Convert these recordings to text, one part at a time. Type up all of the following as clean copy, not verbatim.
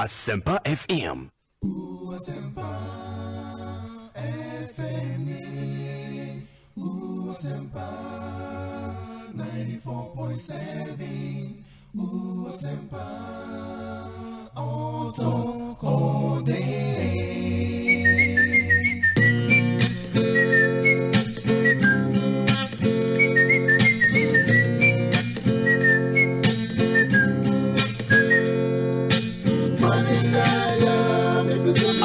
Asempa FM. Asempa FM. Asempa 94.7. Asempa all talk all day.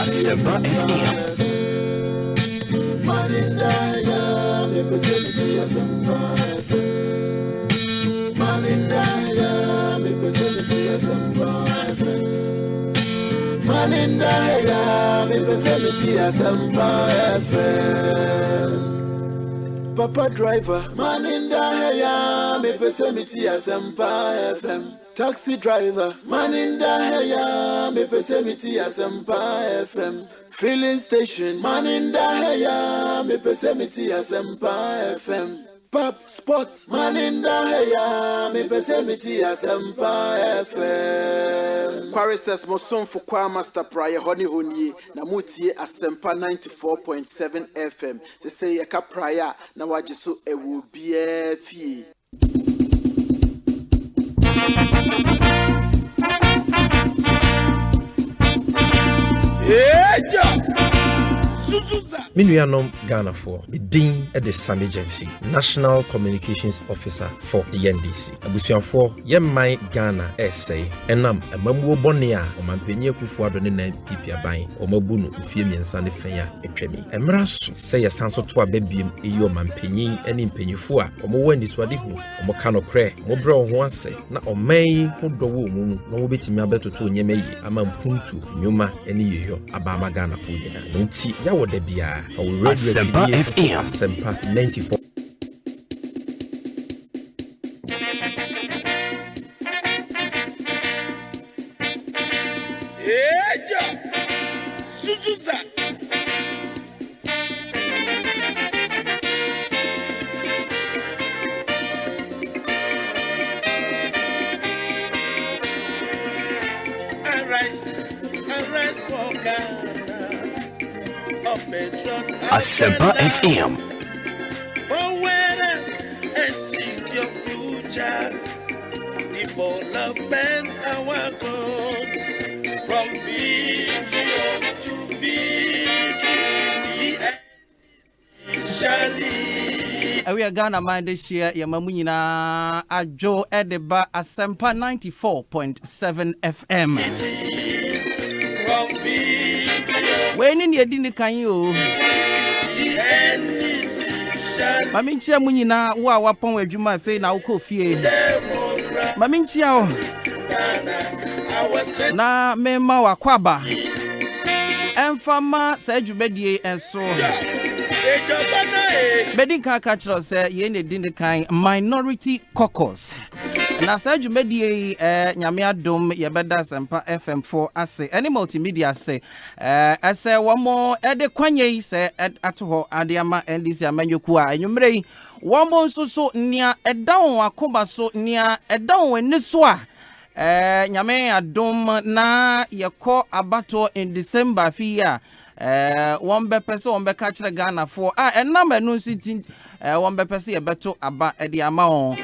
Asempa FM. Manindaya, me facility Asempa FM. Manindaya, me facility Asempa FM. Manindaya, me facility Asempa FM. Papa driver, Manindaya, me facility Asempa FM. Taxi driver, Manindaya, me facility Asempa FM. Filling station, Manindaya, me facility Asempa FM. Pop spot, Manindaya, me facility Asempa FM. Choristers Moson for Choir Master Prior Honey Honey, Namuti Asempa 94.7 FM. They say a prior, now I just so it will be a fee. Minuanom Ghana for the Dean at the Sunday Jenfi, National Communications Officer for the NDC. Abusian for Yemai Ghana essay, Enam, a Mambo Bonia, or Mampenia Kufuado in Pipia Bain, or Mabunu, Fiemi and Sandy Fenya, a Tremi. Emrasu, say a sanso to a baby, Eo Mampeni, and in Penufua, or Mowendi Swadihu, or Mocano Cre, Mobro once, not on May, who do woman, no bit in Mabeto to Yemei, Amam Puntu, Numa, and Yo, Abama Ghana food. Nunti, Yawo de Bia. Asempa FM. Asempa 94. Asempa FM. And seek your future. Development our goal. From vision to vision. We are Ghana mind this year. Yamamunina Ajo Edeba Asempa 94.7 FM. When in your dinner can you? Maminchia Munina, wa pon we juma fe na uko fie. Maminchia na mema wa kwaba. Emfama sa djubedie enso. Bedin ka kachiro se ye ne din kan minority caucus. Na sa djumedie nyame adom ye beda Asempa FM4 ase any multimedia se ase womo ede kwanye se atoho ade ama NDC amanyoku a enwumrei womo nsoso nia edawon akoba so nia edawon eniso a nyame adom na yekọ abato in December fiya one be person one be catch the Ghana for enam enu sitting one be person ye beto aba ede ama on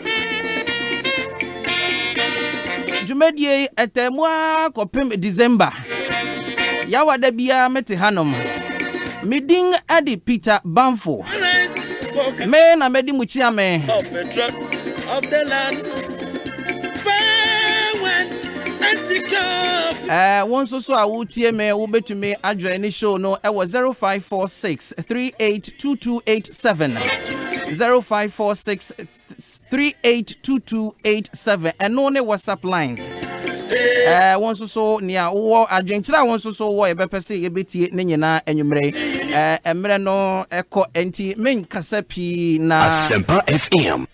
Jumedie etemwa kopem December. Yawa da bia mete hanom. Miding adi Peter Banfo. Me na medi muchia me. Of the land. One so a wutie me wo betumi adwa any show no e was 0546 382287 0546 382287 and no ne WhatsApp lines. One so nia wo adwenkyira one so wo e bepese ye betie ne nyina enwumre emre no eko enti men kasa pi na Asempa FM.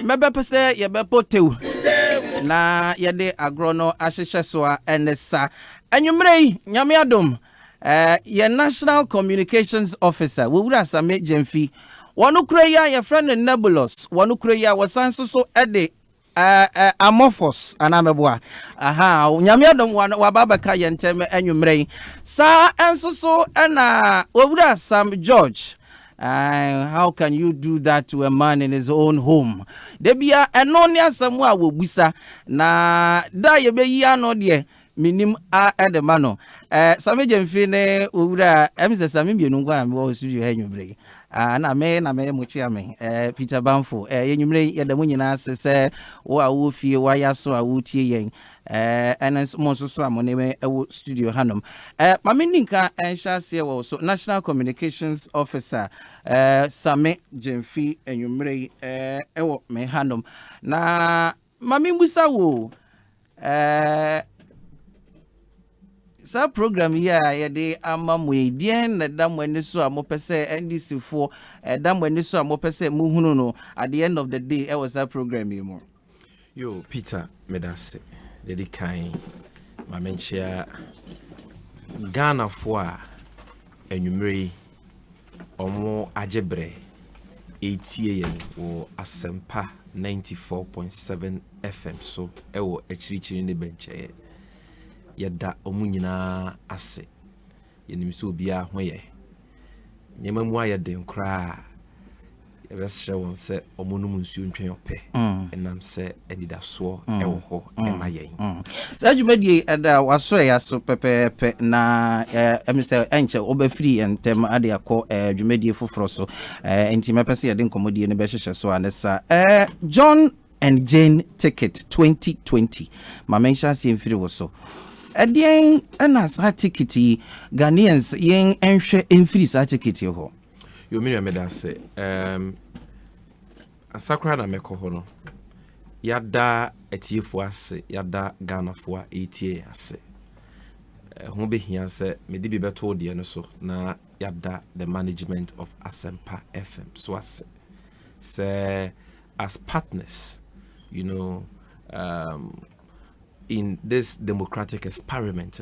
Mebe pese ye be potew na ye de agrono ahyehye so a enesa enwumrei nyame adom ye National Communications Officer we wura Asame Jemfi wonu kreya ye friend Nebulous wonu kreya wasan so ede amorphous anameboa aha nyame adom wa baba ka yentem anwumrei sa enso so na owura Sam George. How can you do that to a man in his own home? Debia eno ne asemu a wobusa na da ye beyi ano de minim a edema no Same Jemfi ne owura emse Same bienu ngwa me wo studio ha nwumrei na me muchia me Peter Banfo yenwumrei ye da mu nyina se wo a wo fie wa ya so a wo tie yen enes mo so amone ewo studio hanom mame ninka ensha se wo so National Communications Officer Same Jemfi enwumrei ewo me hanom na mame mbusa wo sa program here yede amamwe dien na damwani so amopese NDC for damwani so amopese muhunu no at the end of the day e was that program mo yo Peter medase dedi kan ma menchia Ghana for enwumre omo ajebre etie yen wo Asempa 94.7 FM so e wo achirichiri ne benche yada omunyina ase yenim so bia ho ye nyema mu ayede nkra yebesre won se omonum nsuo ntwen ope enam se enidaso ewo ho ema yen sa dwumadie eda waso ya so pepepe na emise enche obafiri entem ade akọ dwumadie foforo so enti mepese yede nkomodie ne behhehye so anesa John and Jane ticket 2020 ma mention se mfiri wo so Adien ana sa ticket Ghanaians yen enhwe emfiri sa ticket ho yo Miriam medase asakra na mekọ no yada etiefo ase yada Ghana fo etie ase ho behia se mede bi beto de no so na yada the management of Asempa FM so ase say as partners you know in this democratic experiment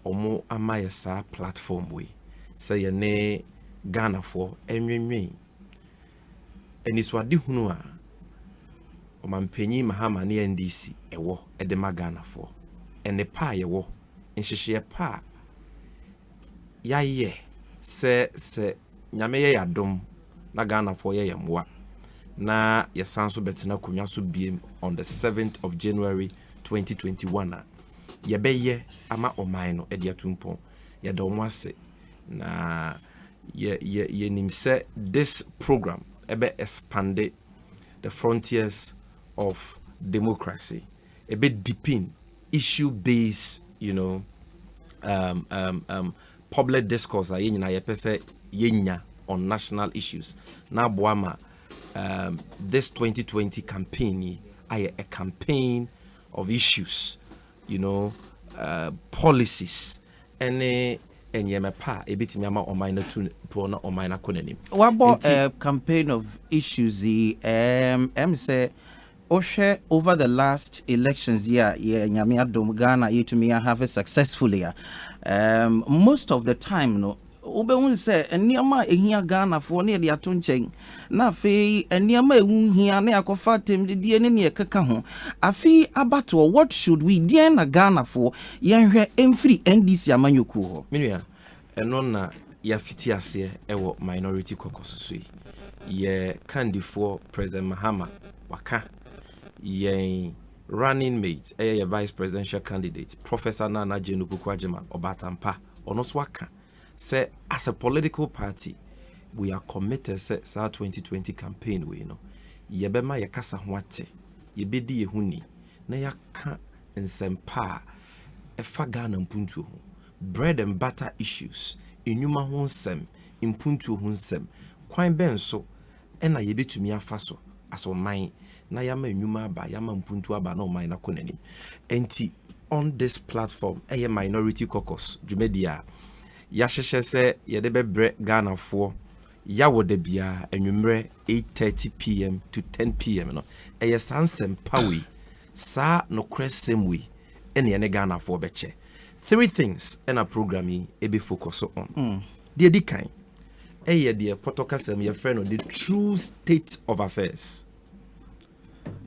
omo amayesa platform we say ye ne Ghana for enwenwen eniswade hunu a omampanyi Mahama ne NDC ewo edema Ghana for ene pa yewo nhihye pa yaye se nyame ye yadom na Ghana for ye yemwa na yesanso betina konwa so biem on the 7th of January 2021 yebeye ama oman no ede atumpon yedomo ase na ye nimse this program ebe expand the frontiers of democracy ebe deepen issue based public discourse ayina yepese yenya on national issues na boama this 2020 campaign a campaign of issues, policies, and yemepa ebiti nyama omaina tu pona omaina konenim. What about a campaign of issues? Say Oshe over the last elections nyame adom Ghana yetumi have successfully. Most of the time no. Obehun say eniama ehia Ghana for ne de ato nchen na afei eniama ehunhia na yakofa temdidie ne ne keka ho afei abato what should we die na Ghana for yenhwe emfiri NDC amanyoku ho minua eno na ya fiti ase ewo minority caucus so ye candidate President Mahama waka ye running mate ye vice presidential candidate Professor Nana Jenubukwajima Obatampa ono so waka say as a political party we are committed say 2020 campaign we yebema yakasa ho ate yebedi yehuni na yaka nsempa efa Ghana mpuntu ho bread and butter issues enyuma ho nsem mpuntu ho nsem kwan ben so ena yebetumi afa so aso man na yama enyuma aba yama mpuntu aba na o man na konanim enti on this platform minority caucus jumedia ya hwehwe se yede bebre Ghana for ya wode bia enwumre 8:30 p.m. to 10 p.m. no sansem pawe sa no cresem we ene Ghana for beche three things in a programming be focus on the dikan the protocol sem your friend on the true state of affairs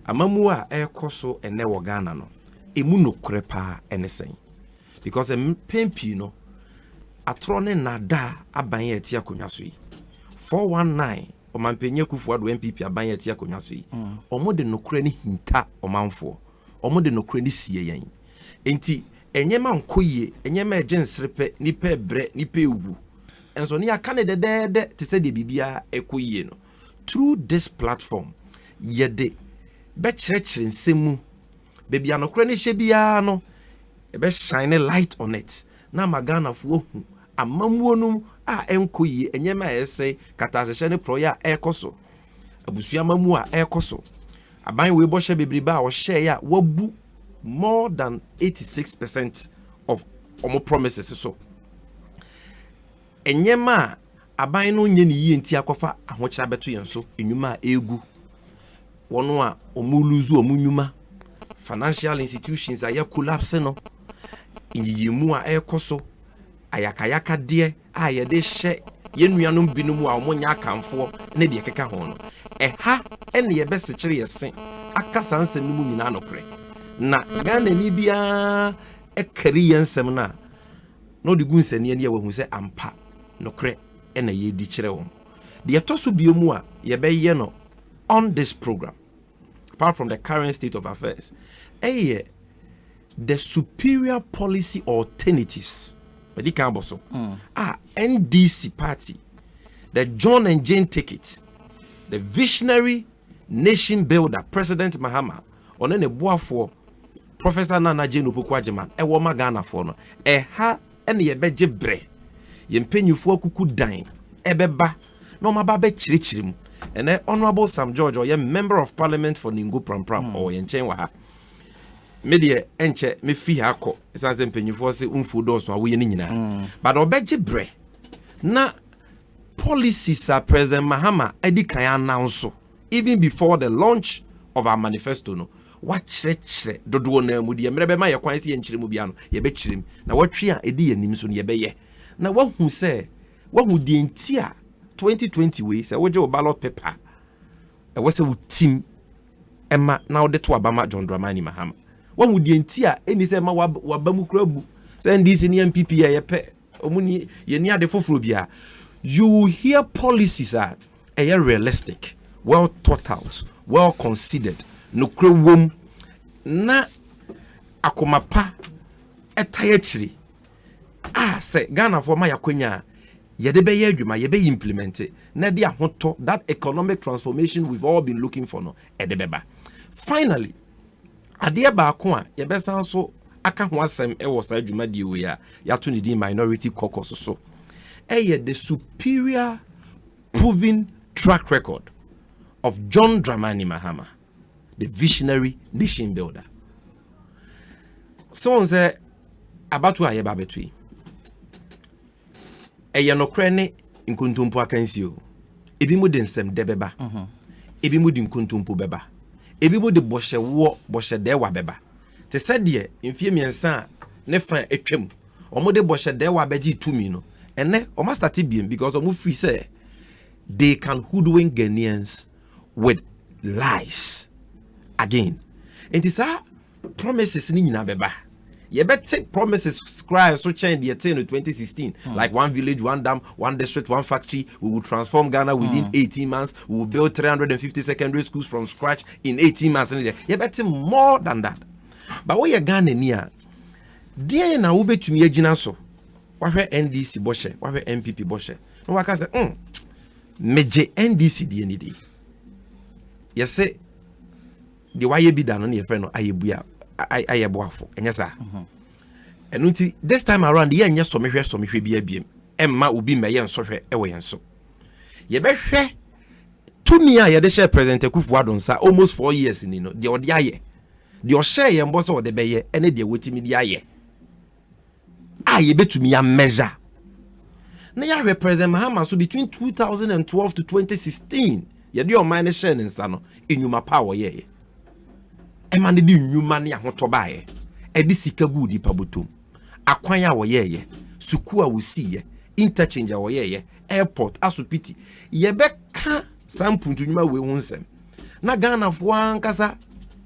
amamu a ɛkɔ so ɛnɛ wɔ Ghana no emu no krepa ɛne because pempi no atro ne nada aban yɛ tie akonwa so yi 419 ɔmanpanyin Kufuor MPP aban yɛ tie akonwa so yi ɔmo de nokre ne hinta ɔmanfo ɔmo de nokre ne sie yɛn enti enyema nkoyie enyema ejensrepe nipa ebre nipa ewu enso ne aka ne dedede te se de bibia ekoyie no through this platform yede be kyerɛkyerɛ nsemu bebia no kora ne hye bia no be shine light on it na magana fo hu amamuonum a enkoyie enyema ese katasehye ne proya ekoso abusua mamu a ekoso aban we bo hye bebriba a wo hye ya wabu more than 86% of omo promises so enyema aban no nye ne yie nti akofa ahokyera beto yen so enwuma egu wono a omo lose omo nwuma financial institutions aya collapse no yiyimu a ekoso ayakayaka de a ye de hye yenuanom binom a omo nya akamfo ne de keka ho no eha ene ye besekere yesen akasa nsem no mu nyina nokre na Ghana ni bia ekari yensem na no de gunsani ne wahu se ampa nokre ena ye di kire wo de yetoso biomu a ye beye no on this program apart from the current state of affairs the superior policy alternatives medical boso NDC party the John and Jane ticket the visionary nation builder President Mahama on ne boafo Professor Nana Jane Opoku-Agyeman e wo ma Ghana for no ha ene ye beje bre ye mpanyufo akuku dan e beba no ma ba be chirichirim ene honorable Sam George or ye member of parliament for Ningo Prampram or ye nchen wa ha me de enche me fi ha kọ esanse mpanyufo se umfu dos wo ye ni nyina but obeje bre na policies are President Mahama edi kan announce even before the launch of our manifesto no wachire dodo na mu de mrebe ma ye kwan se ye nchire mu bia no ye be chirim na watwe a edi yanim so no ye be ye na wahu se wahu de enti a 2020 we se woje ballot paper e wo se wo team ema na wo de to abama John Dramani Mahama wahu de enti a eni se ma wabamu krabu se NDC ni MPP ye pe omuni ye ni ade foforo bia you hear policies are realistic, well thought out, well considered. No krewom na akomapa etayechiri say Ghana for my akwenya yede be yedwuma ye be implement na de ahoto that economic transformation we've all been looking for no edebeba. Finally ade ba ko a ye be san so aka ho asem e wo sa adwuma die we ya to ne di minority caucus so the superior proven track record of John Dramani Mahama, the visionary nation builder. So on say about who I between. No crane in Kuntumpo Akansio. Ebimu den sem debeba. Ebimu din Kuntumpo beba. Ebimu de boshe wo boshe dewa beba. Te said ye in few miensa ne fan etwem. Omo de boshe dewa beji 2 no. And then o must start because omo free say they can hoodwink Ghanaians with lies again. And this are promises ni nyina beba. You better take promises scribe so change the 10 to 2016 like one village, one dam, one district, one factory. We will transform Ghana within 18 months. We will build 350 secondary schools from scratch in 18 months. You better more than that. But what you Ghana near? Dear na ube to me so. Wahwe NDC boshe, wahwe MPP boshe. No waka say, meje NDC di enidi. Yese, di waye bi da no ne friend no ayebuya ayeboafo. Enya sa. Enunti this time around ye nya somehwe bia biem. Emma obi meye nsohwe ewo yenso. Ye be hwe tumi a ye de share President Kufuor nsa almost 4 years ni no. De ode aye. De o share ye mbo so ode be ye ene de wetimi di aye. Ye betumi ya measure. Na ya represent Mahama so between 2012 to 2016. Ye de o mine share nsa no enyuma power ye. E man de enyuma ne ahoto ba ye. E di sika gudi pabotom. Akwan ya wo ye. Suku a wo si ye. Interchange a wo ye. Airport asopiti. Ye be ka sampuntu nyuma we hu nsem. Na Ghana fo ankasa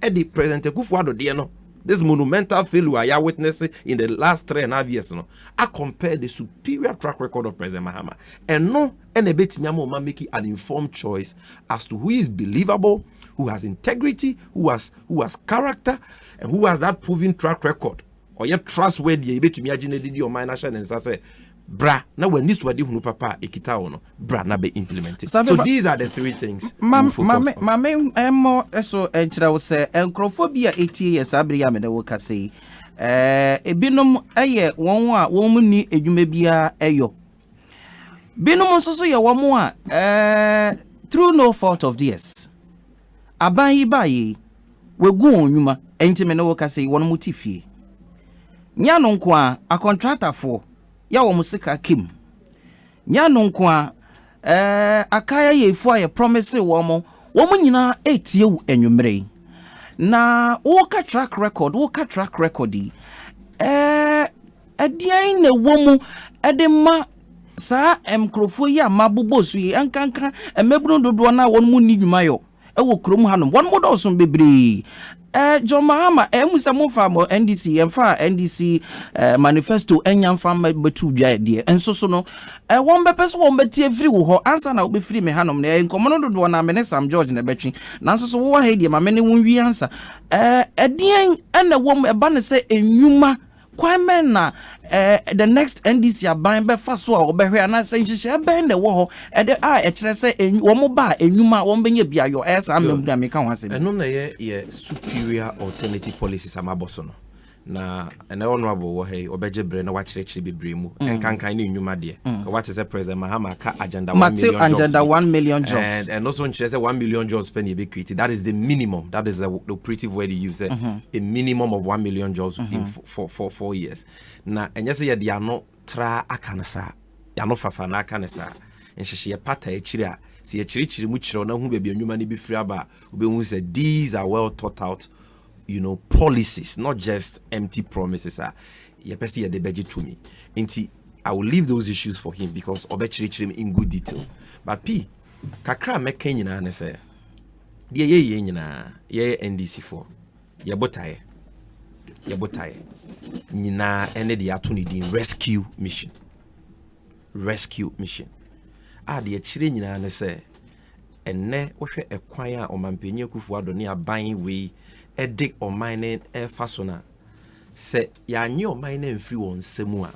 Eddie President Kufuor de no. This monumental failure I are witnessing in the last 3.5 years, no, I compare the superior track record of President Mahama. And no, and a bit Nyama making an informed choice as to who is believable, who has integrity, who has character, and who has that proven track record. Or yet trustworthy, able to imagine your minor and say, bra, now when this word you papa ekita ono, bra na be implemented. So these are the three things. My more so enchira wo say encrophobia 80 years abri me de wo ka say ebinom eye won a won mu ni edwuma bia eyo. Binom so so ye won a through no fault of theirs. Aban yi ba yi wegu onwuma enti me ne wo ka say won mu tifie. Nya no nko a contractor for ya wo musika kim nya no nko akaya ye fu aye promise wo mo nyina etie wu enwumre na wo ka track record edian na wo mu edema sa emkrofo ya mabobo su yi ankanka emebunu dodo na won mu ni dwuma yo ewo krom hanom won mo do so bebre John Mahama musa mo fa mo NDC emfa NDC manifesto enyam fa betu dwa de enso so no won be pese won betie free wo ho ansa na wo be free me hanom na enkomo no do na me ne Sam George na betwi nanso so wo ha die ma me ne won wi ansa edien ena wo eba ne se enwuma Kwame na the next NDC aban be fa so a obehwe ana senhihye ben de wo ho e kire se wo mo ba enwuma wo benye bia yo esa amem da me ka ho ase eno na ye superior alternative policies amaboso no na ene honorable wo hey obeje bre na wa kire bebre mu enkankan na enwuma de what is the president Mahama ka agenda 1 million jobs and also kire say 1 million jobs pen e be created. That is the minimum, that is the operative word you use, a minimum of 1 million jobs in for 4 years. Na enye say ye no tra akanasa ya no fafa na akanasa enhye ye pata e kire a se ye kire mu kire na hu ba bi enwuma ni bi free aba obehu say these are well thought out, you know, policies, not just empty promises. Ye pesi ye de budget to me. I will leave those issues for him because obechiri in good detail. But P kakra meka nyina na say ye nyina ye NDC for ye botaye nyina ene de ato ne din rescue mission de chire nyina na say enne wohwe ekwan a omampanyi Akufo Addo ne aban we ede omine fasona se ya nye omine mfiri won semu a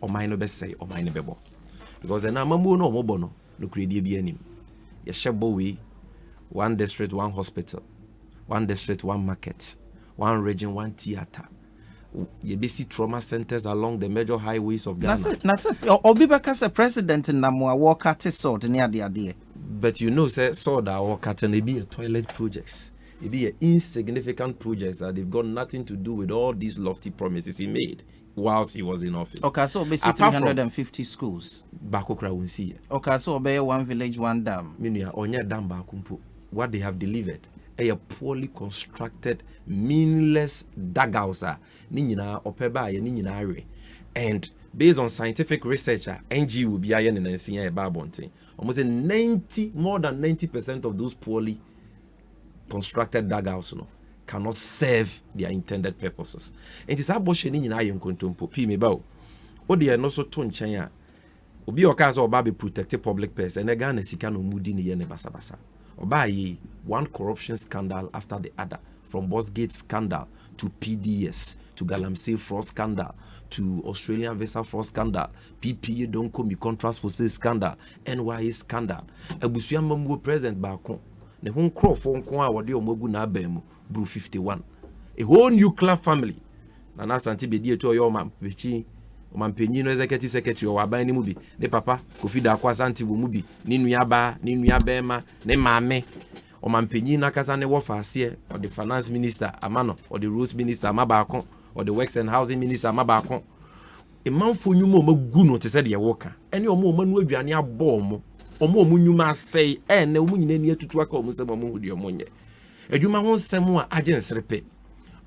omine be say omine bebo because na mamu no omobo no kredi bi anim ye shebo we one district one hospital, one district one market, one region one theater. You see trauma centers along the major highways of Ghana. That's it. Obibaka say president in Namwa walk at sort near the idea. But you know, say sort that walk at and be a toilet projects. It be an insignificant projects that they've got nothing to do with all these lofty promises he made whilst he was in office. Okay, so basically 350 schools. Bakokra won't see. Okay, so obey one village, one dam. Minya onya dam bakumpo. What they have delivered, a poorly constructed, meaningless dugouts ni nyina opeba ye ni nyina are. And based on scientific research, NG will be ayen and nsia babonte. Almost more than 90% of those poorly constructed dugouts cannot serve their intended purposes. And it's aboshe ni nyina ayen kontompo pi me ba o de no so to nchen a obi okaza oba be protect public purse and Ghana sika no mudi ni ye ne basabasa. Obaye, one corruption scandal after the other, from Bossgate scandal to PDS to Galamsey fraud scandal to Australian visa fraud scandal, PPA don't come contrast for sale scandal, NYA scandal. Abusuya Mambo president Bakon, ne hon crow for Nkwa wadi omogu na bemu, Bru 51. A whole nuclear family. Nana Santi Bedi to your man, Mampenyi no executive secretary o aban ni mu bi ne papa Kofi da kwa santi wo mu bi ni nuaba ma ne maame o mampenyi na kasa ne wo fa ase o the finance minister amano o the rules minister amabakon o the works and housing minister amabakon e manfo nyumo magu no te se de woka ene o manu aduane abo mo nyuma asei na o nyina ni atutu aka o mu se mo hudi o monye adwuma ho nsem a agensrepe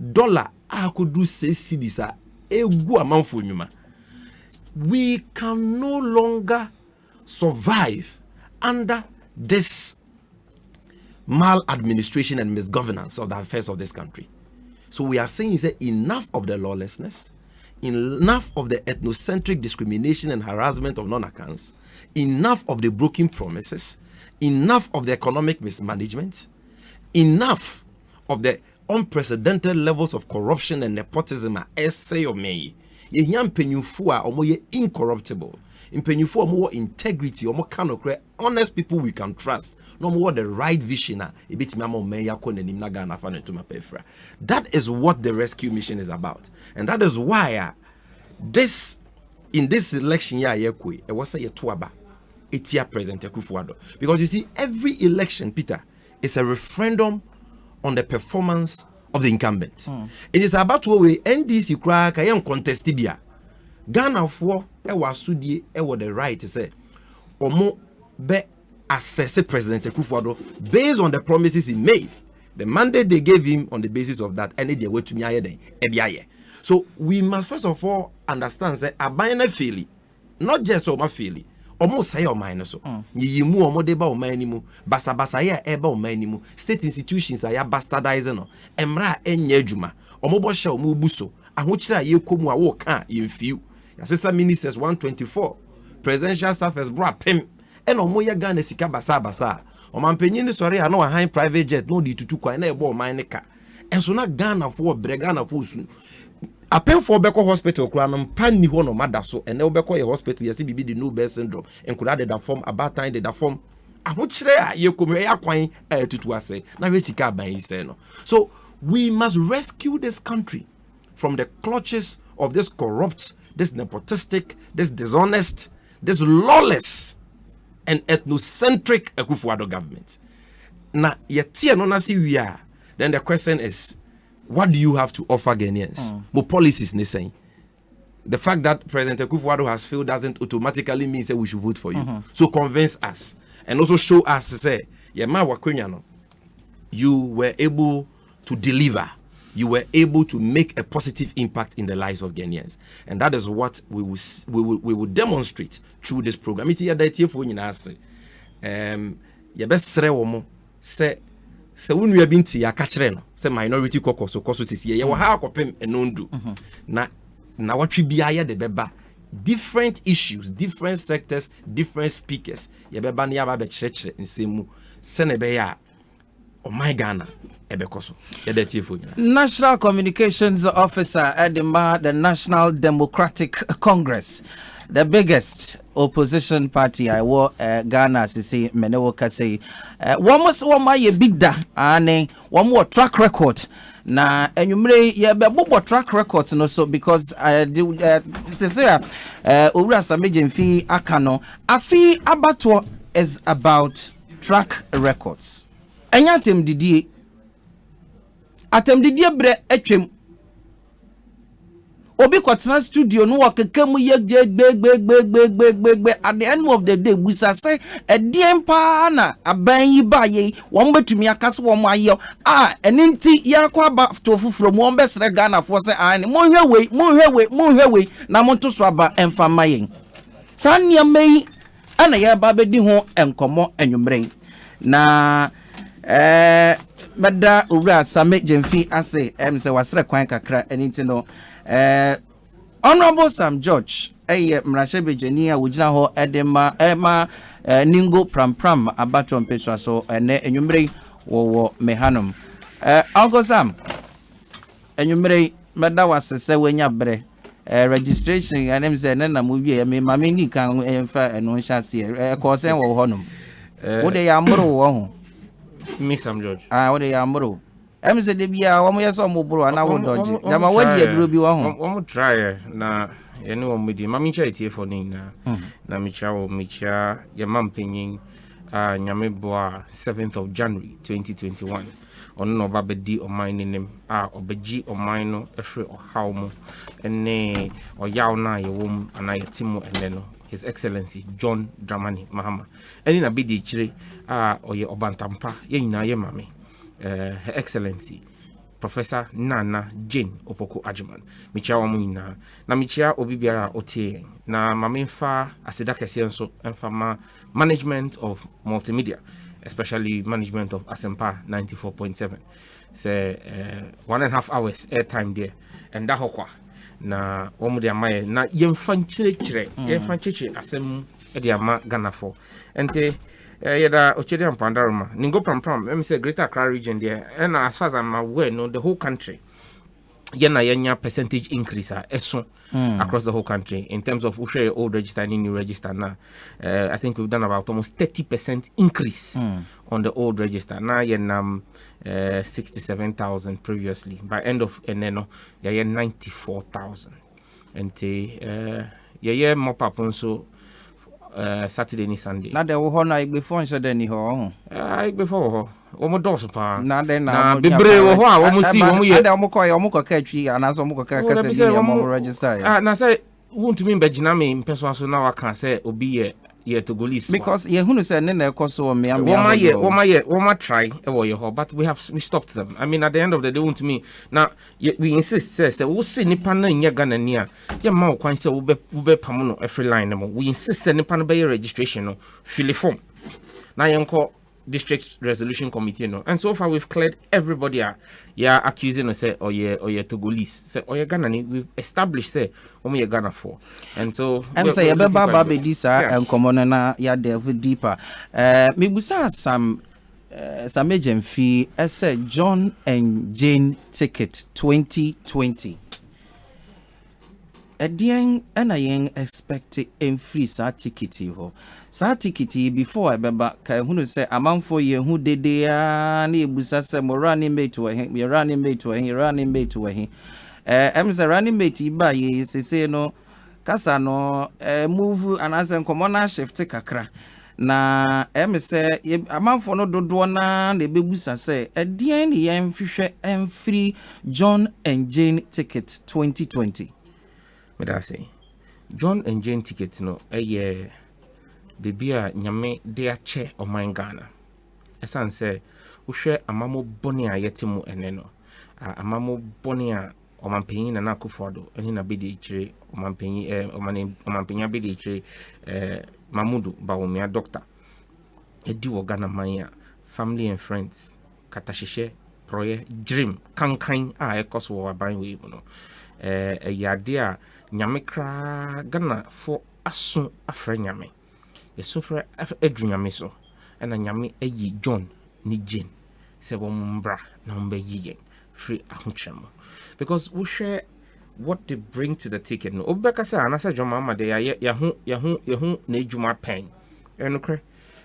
dollar akodu 6 cedis a egu amanfo nyuma. We can no longer survive under this maladministration and misgovernance of the affairs of this country. So we are saying enough of the lawlessness, enough of the ethnocentric discrimination and harassment of non-accounts, enough of the broken promises, enough of the economic mismanagement, enough of the unprecedented levels of corruption and nepotism. Essay or me, ye mpenyufo a omo incorruptible, mpenyufo omo integrity, omo kind of honest people we can trust. No more the right vision. That is what the rescue mission is about, and that is why in this election year it was a tuaba etia President Akufo-Addo, because you see every election, Peter, is a referendum on the performance of the incumbent. It is about where we NDC crack I am contestibia Ghana for sudie the right to say omo be assess President Akufo-Addo based on the promises he made, the mandate they gave him on the basis of that, and they way to me. So we must first of all understand that abana fairly, not just oma fairly, almost say or minus so. Yimu omo deba o manimu, basa ya eba o manimu, state institutions are bastardizing no, emra enye juma, omo bosha omo buso, ahochira ye komu awo kan yemfiu. Assistant ministers 124, presidential staffers bro pem. And omoya Ghana sika basa omampenyin sorry I know a high private jet no di tutu kwa na ebo mine ka enso na Ghana for Ghana for sun apen for beko hospital kura no pan ni ho no mada so ene obeko ye hospital yesi bibi di no bear syndrome enkura de da form about time de da form ahochire a ye komre ya kwan tutu ase na we sika ban yi se no. So we must rescue this country from the clutches of this corrupt, this nepotistic, this dishonest, this lawless and ethnocentric Akufo-Addo government. Now, then the question is, what do you have to offer Ghanaians? More policies, they saying. The fact that President Akufo-Addo has failed doesn't automatically mean that we should vote for you. So convince us and also show us, say, you were able to deliver. You were able to make a positive impact in the lives of Ghanaians, and that is what we will demonstrate through this program. It's here that you for you say, your best say womo say when we have been to your catcher no say minority caucus so caucus is here. You will have kopem enondu na what we be here the beba different issues, different sectors, different speakers. You beba ni aba be church in semu senebeya o my Ghana. National Communications Officer Edema, the National Democratic Congress, the biggest opposition party I war Ghana say Menewoka say one my big da and one more track record na enyumre ye be track records no so because I do to say Owura Samejemfi akano afi abato is about track records enyatem didie atem didie bre atwem obi kwatena studio no wakekam ye gbe at the end of the day busa say ediem pa na aban yi ba ye won betumi akase won ayo eninti yakwa ba to fufuro mo besre Ghana for say mo hwe we na mo to so aba emfa mayen sanya mei ana ya ba bedi ho enkomo enwumren na Mada Owura Samejemfi ase say wasre kwan kakra eninti no Honorable Sam George mrashebejeni a wugina ho edema ningo pram abato mpeswa so ene enwumre wo mehanum Uncle Sam enwumre mada wasese wenya bre registration anem say na mu wie me mame ni kan emfa eno nhase ko sen wo honum wo de ya mro wo ho Miss Sam George. What they are moro. Say de bia wo mo yeso mo bro ana wo dodge. Jama wadi aduro bi wo ho. Wo mo try na ye ne wo medi. Ma mi cha etie for ni na mi cha ye mampenyin nyame boa 7th of January 2021. Ono no ba bedi o mine nim obegi o mine no ehwe o haw mo ene o yaw na ye wom ana ye timo ene no His Excellency John Dramani Mahama. Eni na bidi chire oye obantampa ye nyina ye mame. Her Excellency Professor Nana Jane Opoku Ajuman. Michia wa nyina na michia obi biara otie na mame fa aseda kese nso emfa management of multimedia especially management of Asempa 94.7. Say 1.5 hours airtime there, and that hokwa. Na omu de amaye na yemfa chire asem e de ama Ghana for. Ente yeda ochede ampandaroma. Ningo pram. Let me say Greater Accra region there. And as far as I'm aware, no, the whole country. Yenya percentage increase across the whole country in terms of Ushe old register and new register now. I think we've done about almost 30% increase on the old register. Now yenam 67,000 previously. By end of Eneno, 94,000. And yeah mop up also Saturday and Sunday. Now there will honor before instead any ho. Before omo dosu pa Na den na bebre wo ho a omo si omo ye ada omo koka catchy and as omo koka kase bi omo register na say won't mean be gina me person so na waka say obi ye to police because ye hunu say ne na ekoso me am woma try e wo ye ho but we stopped them. I mean at the end of the day won't me now we insist say we see nipa na nya Ghana ni a ye ma kwan say wo be pam no every line no we insist say nipa no be registration no fill form na yenko district resolution committee no, and so far we've cleared everybody accusing us say Togolese say Ghana ni we've established say ye Ghana for, and so I'm say baba be sir and common na ya delve deeper me busa some agent fee say John and Jane ticket 2020 Edian and I expect free sa ticket ho. Sa ticket before I beba ka hunu say amount for ye who de na ebusa say mo running mate to he me running mate to he running mate to he em say running mate ba ye say no kasa no move and as na shift kakra na em say amount for no dodo na ebebusa say edian ye mfhwehwe free John and Jane ticket 2020. But I say John and Jane tickets no baby a nyame de ache o man Ghana. Esan say uhwe amamo boni a yetimu ene no. Amamo boni a o manpanyin na Akufo-Addo eni na bedi chire o manpanyin o manpanyin bedi chire Mamudu Bawumia doctor. Edi wo Ghana man a family and friends katahihye proye dream kankan a ekoso wo aban we no. Yade a nyame kra Ghana for aso afra nyame yeso fra edunyame so ena nyame ayi John ni Jane se wo mbra na mba yiye free ahochemo because we share what they bring to the ticket no obeka say anasa John Mahama de yahu na ejuma pen enokre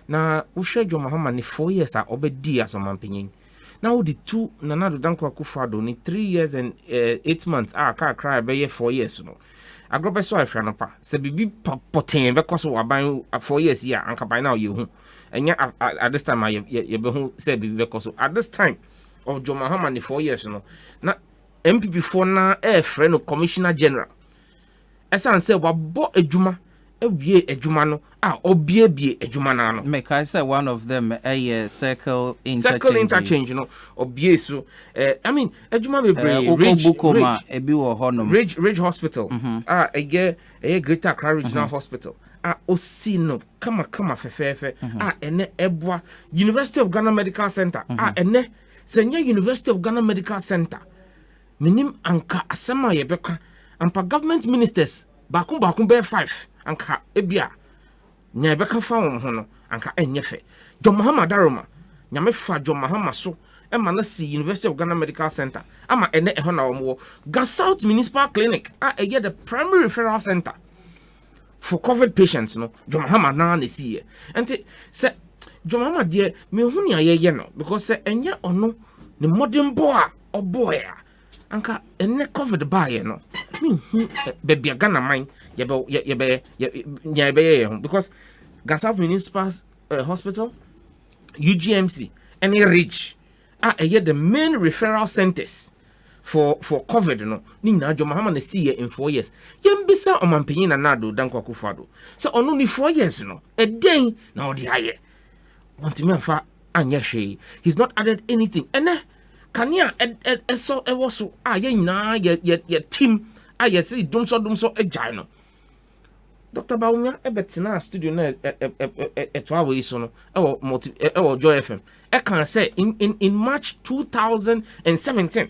na we share John Mahama ni 4 years a obedi asomampanyin. Now the two Nanado Danko Akufo-Addo ni 3 years and 8 months ka cry be 4 years no. Agrobe so afra no pa. Se bibi poten be koso waban 4 years here anka by now you hu. Enya at this time ye be hu se bibi be koso. At this time of John Mahama ni 4 years no. Na MPP for na friend no commissioner general. Esan say wabo adwuma ewie adwuma no obiebie adwuma na no. Make I say one of them a circle interchange you know obie so I mean adwuma be Ridge Hospital a Greater Accra Regional Hospital osi no kama fefefe ene ebwa University of Ghana Medical Center ene senya University of Ghana Medical Center minim anka asema yebeka ampa government ministers bakun be 5 anka ebia nya beka fa won ho no anka enyefe John Mahama Daroma nyame fa John Mahama so e ma na si University of Ghana Medical Center ama ene e ho na wo Gas South Municipal Clinic eye the primary referral center for COVID patients no John Mahama na si e enti se John Mahama de me hu ni ayeye no because se enye ono ne modern boy oboya anka ene COVID bae no me hu bebia Ghana man because Gas South Municipal Hospital, UGMC, and Ridge are the main referral centers for COVID. No, Nina John Mahama see in 4 years. Yembisa o manpanyin na nado Danko Akufo-Addo. So only 4 years no. A day now the higher. Want me afa anya hwe. He's not added anything. Ene kania so ye nyina ye team. Yes, dumso agile no. Dr. Baumia ebetina studio na etwa we so no e Joy FM e can say in March 2017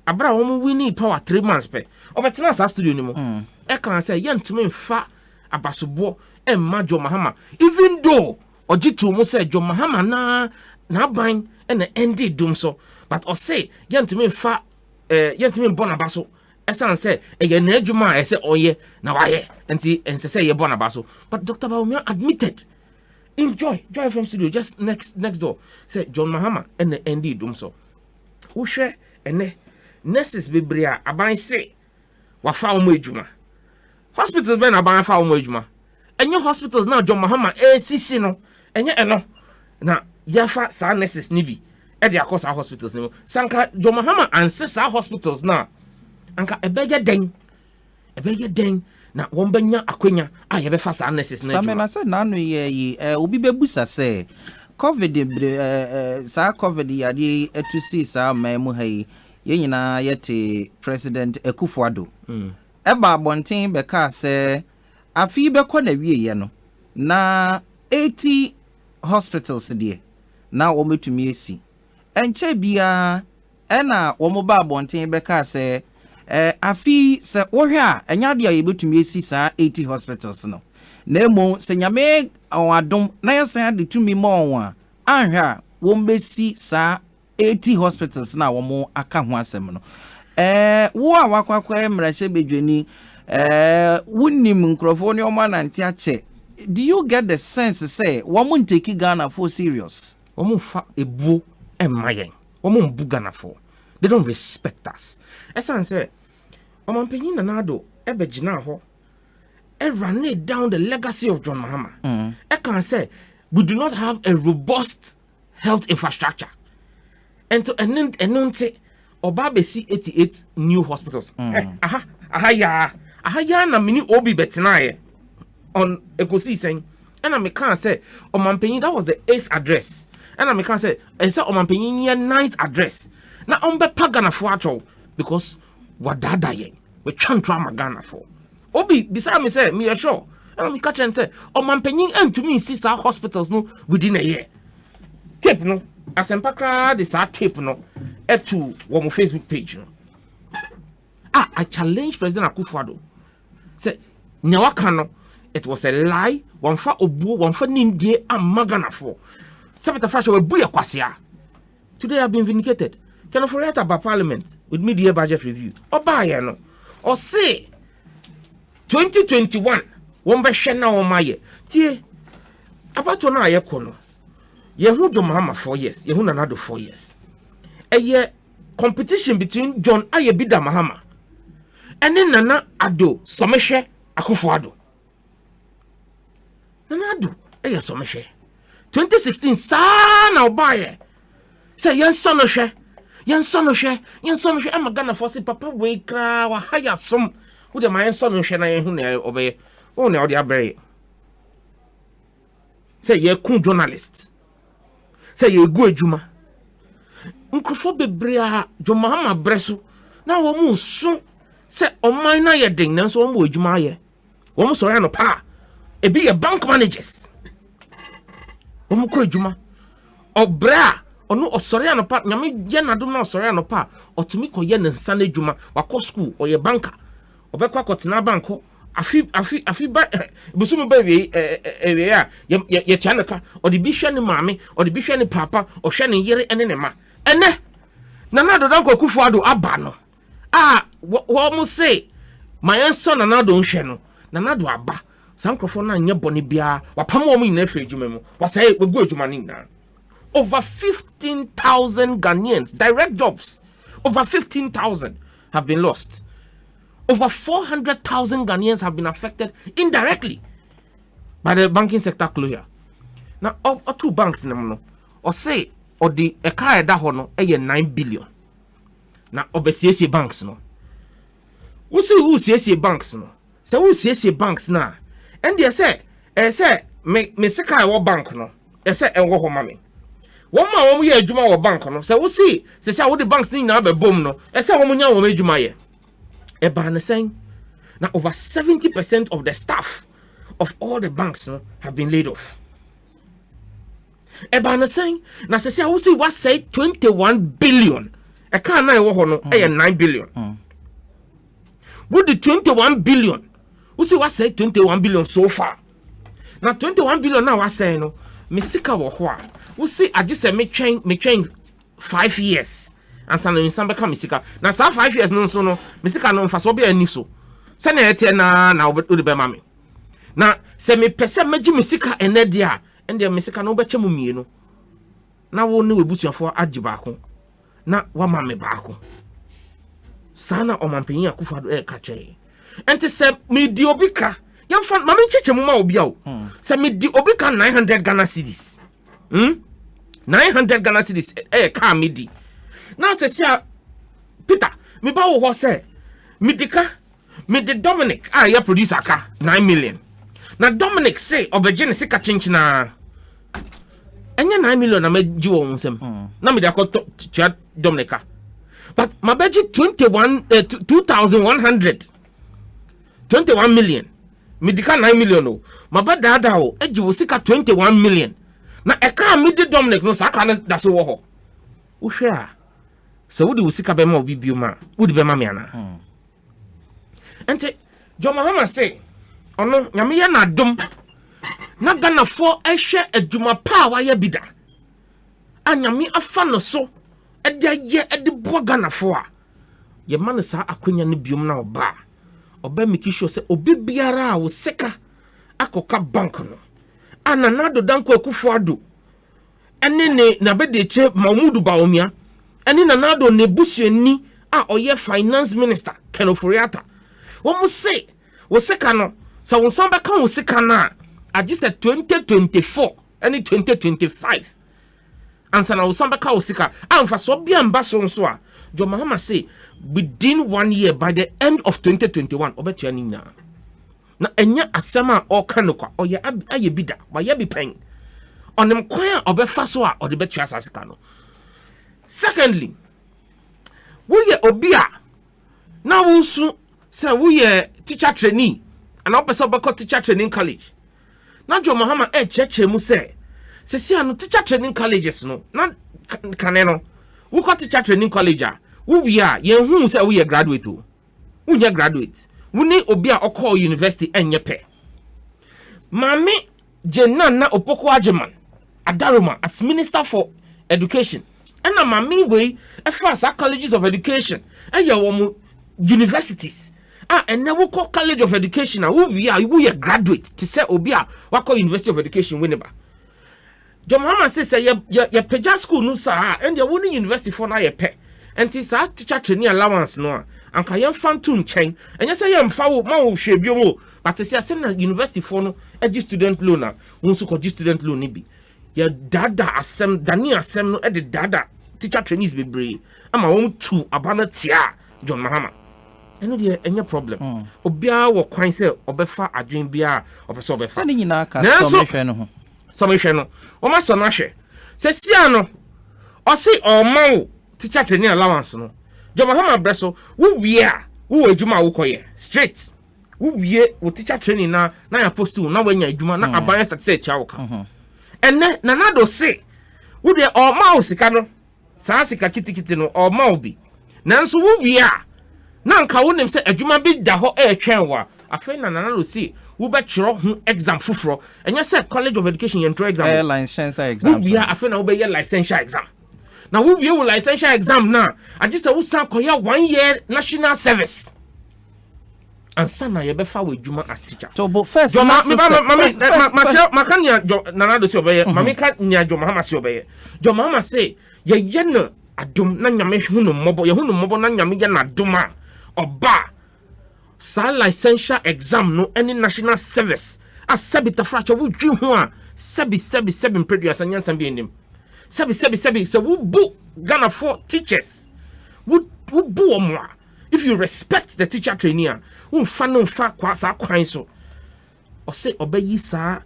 abra wo win power 3 months pe obetina sa studio ni mo e can say yentime mfa abasobo e ma Jo Mahama even though ojitu mo say Jo Mahama na ban e na ended dum so but o say yentime mfa yentime mbona baso esan say eye na adwuma ese oye na waye enti ense say ye bona baso but Dr. Baumia admitted in Joy FM studio just next door say John Mahama and the ND dum so wo hwe ene nurses bebrea aban say wa fa omo adwuma hospitals be na aban fa omo adwuma enye hospitals na John Mahama ACC no enye eno na yafa sa nurses ni bi e de akosa hospitals ni mo sanka John Mahama ancestor hospitals na anka ebeye den na wombanya akwenya a ye be fa sa nurses na samena se na no ye yi obi bebusa se covid sa covid ya di etusi sa mamu hayi ye nyina yete president Akufo-Addo eba abonten be ka se afi be kɔ na wie ye no na 80 hospitals die na wo metumi esi enche bia ena wo mo ba abonten be ka se afi se wohwe a enya de ye betumi esi sa 80 hospitals no na emo se nyame awadom na yesan de tumi mo a anhwe a wo mbesi sa 80 hospitals na wo mo aka ho asem no wo a wakwakwa emrahye bedwani wunim nkrofo ne o manante ache do you get the sense say wo mo nteki Ghana for serious wo mo fa ebu emayen wo mo mbu Ghana for they don't respect us esan say Omampenyin Nanado ebegina ho e run it down the legacy of John Mahama. I can say we do not have a robust health infrastructure. And to enunte obabesi 88 new hospitals. Aha ya na mini obi betina on ekosi sen. And I can say Omampenyin that was the 8th address. And I can say Omampenyin 9th address. Na ombe pagana for acho because wadada yen we twan trauma Ghana for obi beside me say me sure and me catch and say Omampenyin entumi see sa hospitals no within a year tape no Asempa kra de sa tape no etu wo mo Facebook page no I challenge President Akufo-Addo say nyawaka no it was a lie one fa obu one fa nindie am Ghana for sepeta fashion we buya kwasia today have been vindicated. Can I forget about Parliament with mid-year budget review? Or buy no? Or say 2021 one be shena o maye. Tie about to na ye kono. Ye hu John Mahama 4 years. Ye hu Nanado 4 years. A year competition between John Ayebida Mahama and then Nana Ado Someshe Akufo-Addo. Nanado a year Someshe 2016 sa na obaye. Say yan son ohwe yan son ohwe am Ghana for say papa we kra wa haya som wo de my son ohwe na ye hu na obeye wo na odi abere say ye kun journalist say ye gu adwuma nkrofo bebre a John Mahama breso na wo mu so say oman na ye den na so wo mu adwuma ye wo mu so ya no pa e be bank managers wo mu ko adwuma obra ono osore anopa nyame ye nadom na osore anopa otumi ko ye ne nsa na adwuma wakọ school o ye banker obekwa kotena banko afi ba busumu ba we a ye chanaka o de bi hwe ne maame o de bi hwe ne papa o hwe ne yere ene ne ma ene Nanado dan Akufo-Addo aba no wo mu say my son Nanado nhwe no Nanado aba sankrofo na nye bone bia wapam wo mu nyina firi adwuma mu wasai we go adwuma ni na over 15,000 Ghanaians, direct jobs, over 15,000 have been lost. Over 400,000 Ghanaians have been affected indirectly by the banking sector closure. Now, or 2 banks, or say, or the Ekaya Dahono, 9 billion. Now, obesiesi banks, no. Who say who CSA banks, no? So, who CSA banks now? And they say, me Sekai bank, no. They say, and wo mami. One man ye adwuma wo bank no say wo see say wo the banks ni na be bom no e say wo nya wo adwuma ye e ba ne sen na over 70% of the staff of all the banks no, have been laid off. Eba na saying, na say I will see what say 21 billion. I can't know 9 billion. With the 21 billion, we see what say 21 billion so far. Now 21 billion now I say no, Misika wo we see I just say me train 5 years. And some in some become Misika. Now 5 years no so no, Misika no fa so be ani so. Say na ete na we be mami. Now say me pese meji Misika ene dia. And the Messica no better mumino. Now, one new bush for Ajibaco. Now, one mammy baco. Sana or Mampia Kufado air catcher. And to say me the Obica. Young fan, Mammy Chichamma Obio. Say me the Obica 900 Ghana cities. 900 Ghana cities air car midi. Now says ya Peter, me bow was say. Me the Dominic, ya produce a car 9 million. Now Dominic say Obejene Sika change na. Enya 9 million na meji wo nsem na me da ko chat Dominica but my budget 2100 21 million me dika 9 million o my bad dada o eji wo sika 21 million na e ka me di Dominic no saka na da so wo ho wo hwe a so wo di wo sika be ma obi bioma wo di be ma me ana ente Jo Mahama say ono nyame ye na dom na Ghana for ehwe adwuma pa wa ya bida anyame afa no so ede ye ede bo Ghana for a ye man sa akonya ne biom na oba make sure say obi biara wo seka akoka bank no ananado danko akufo ado ene ne na bede che Mahmudu Bawumia ene nanado ne busuani a oye finance minister Kenoforiata wo mo say wo seka no so won samba kan wo seka na I just said 2024 and 2025. And so now some baka osika. And for so be ambassador so a Jo Mahama say within 1 year by the end of 2021 obetua ni na. Na enya asema o kanokwa o ye aye bida ba ye bi pen. Onem kwan obefa so a o de betua asasika no. Secondly, we ye obia na wo su say we ye teacher trainee and opesa bako teacher training college. Na Jo Mahama cheche mu say se no teacher training colleges no na kane no wo ko teacher training college a wo wi a ye hu say wo ye graduate o wo ye graduate wo ni obi a okọ university enye pe mami jenna na opoko ageman adaroma as minister for education and na mami we as colleges of education and your universities and now we call college of education and we are graduate to say obia we call university of education winneba Jo Mahama say ya peja school no sa and ya woni university for na ye pe and ti sa teacher training allowance no anka ye fantum chen and ya say ye mfa wo ma wo hwe biom but say na university for no egi student loan na won so ko student loan ni bi ya dada asem dani asem no e de dada teacher trainees be brave ama won tu abana tia Jo Mahama eno de enya problem obia wo kwan se obefa adwen bia opeso obefa se ni nyina ka so mehwe no ho so mehwe no o ma so na hwe se sia no o se o ma wo teacher training allowance no Jo Mahama breso wo wia wo adwuma wo koye straight wo wie wo teacher training na ya post na wanya adwuma na aban start say tia wo ka enne na nado se wo de o ma wo sika no saa sika kitikiti no o ma wo bi nanso wo wia na nka wonim se adwuma bi da ho twɛn wa afei na nana si wo be kyerɛ ho exam foforo enya se college of education yɛntro exam license exam wo bia afei na wo be yɛ licensure exam na wo wie wo licensure exam na agye se wo san kɔyɛ 1 year national service ansa na ye be fa wo adwuma as teacher so but first makanya nana si obeye mami ka nya Jo Mahama si obeye Jo Mahama say ye no adom na nyame hunu mmobo ye hunu mmobo na nyame ye na adoma oba sa licensure exam no any national service as sabita fracha wo dwi ho a sebi previous anyansa bi enim sebi so wo bu Ghana for teachers wo bu omo if you respect the teacher trainee wo fa no fa kwa sa kwan so o say obayi sa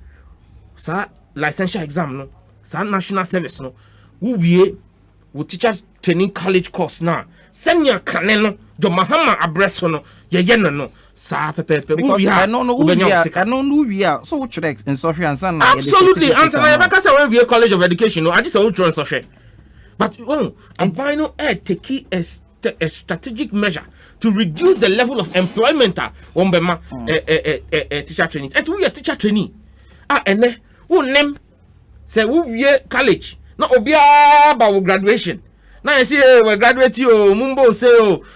licensure exam no sa national service no wo wie wo teacher training college course na senya kane no Jo Mahama abreso no ye no sa pepepe because I don't know who we are so which in social and absolutely answer na because when we college of education no I just want to run social but I'm final take a strategic measure to reduce the level of employment one bema teacher trainees and we are teacher trainee ene who name say we college na obia ba graduation na you see we graduate you mumbo say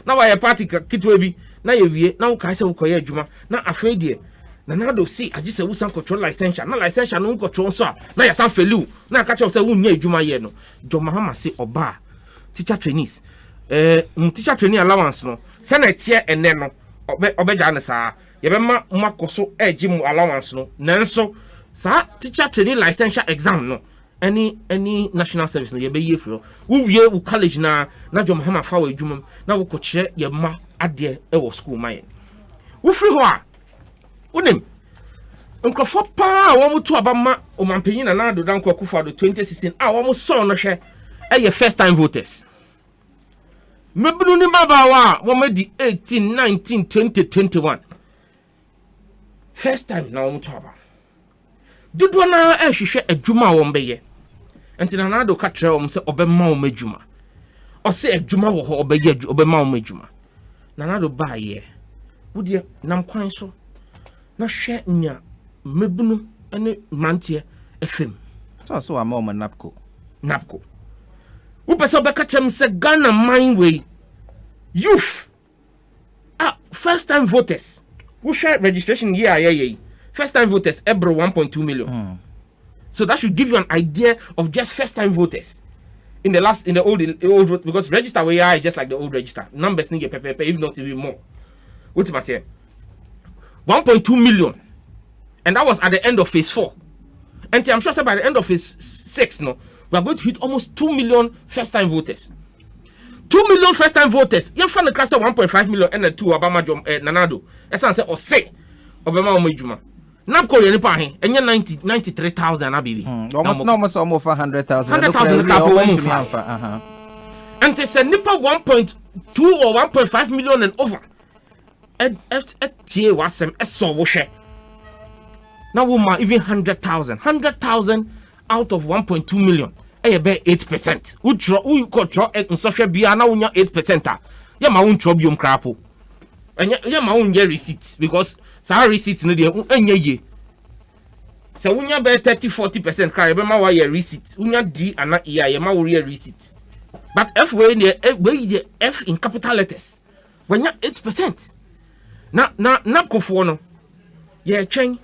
na why party kitwe bi na ye wie na wo kai say wo koye adwuma na afre de na do see agi say wo san control license no control so na ya san felu na ka che say wo nya adwuma ye no Jo Mahama say oba teacher trainees teacher trainee allowance no say na tie ene no obeja na sa ye be ma makoso eji mu allowance no nanso sa teacher trainee license exam no any national service no ye be ye fro wo wie wo college na Jo Mahama fa wa adwuma na wo ko kire ye ma ade e wo school man wo free ho a wonim nkrofo pa wo mutu abama o mampanyin na do dan kwakufa do 2016 wo mo so no hwe e first time voters mebunu ni mabawa wo medi 18 19 20 21 first time na wo mutu aba dodo na hwehwe adwuma wo mbeye enti na do ka kire wo se obema wo madwuma o se adwuma wo ho obeye obema wo madwuma na do ba ye wodi nam kwan so na hwe nya mebunu ene mantie fm so am o napco wo pese obeka chem se Ghana mine way youth first time voters wo share registration year first time voters ebro 1.2 million so that should give you an idea of just first time voters in the old because register we are just like the old register numbers need pay if not even more what am I saying 1.2 million and that was at the end of phase 4 and I'm sure by the end of phase 6 no we are going to hit almost 2 million first time voters 2 million first time voters you find the class 1.5 million and 2 Obama nanado esan say o say Obama o majuma napko ye nipa he enye 93,000 abibi almost 100,000 and it's a nipa 1.2 or 1.5 million and over tie wasem eso wo hwe na woman even 100,000 out of 1.2 million be 8%. Who control social bia na unya 8%. Ya ma won trobium crapo. Ya ma won receipt because sa receipt no de enye ye. So unya be 30-40% cry be ma wa ye receipt. Unya D ana E ya ma wo ye receipt. But F we the F in capital letters. When ya 8%. Na kofo no. Ye twen.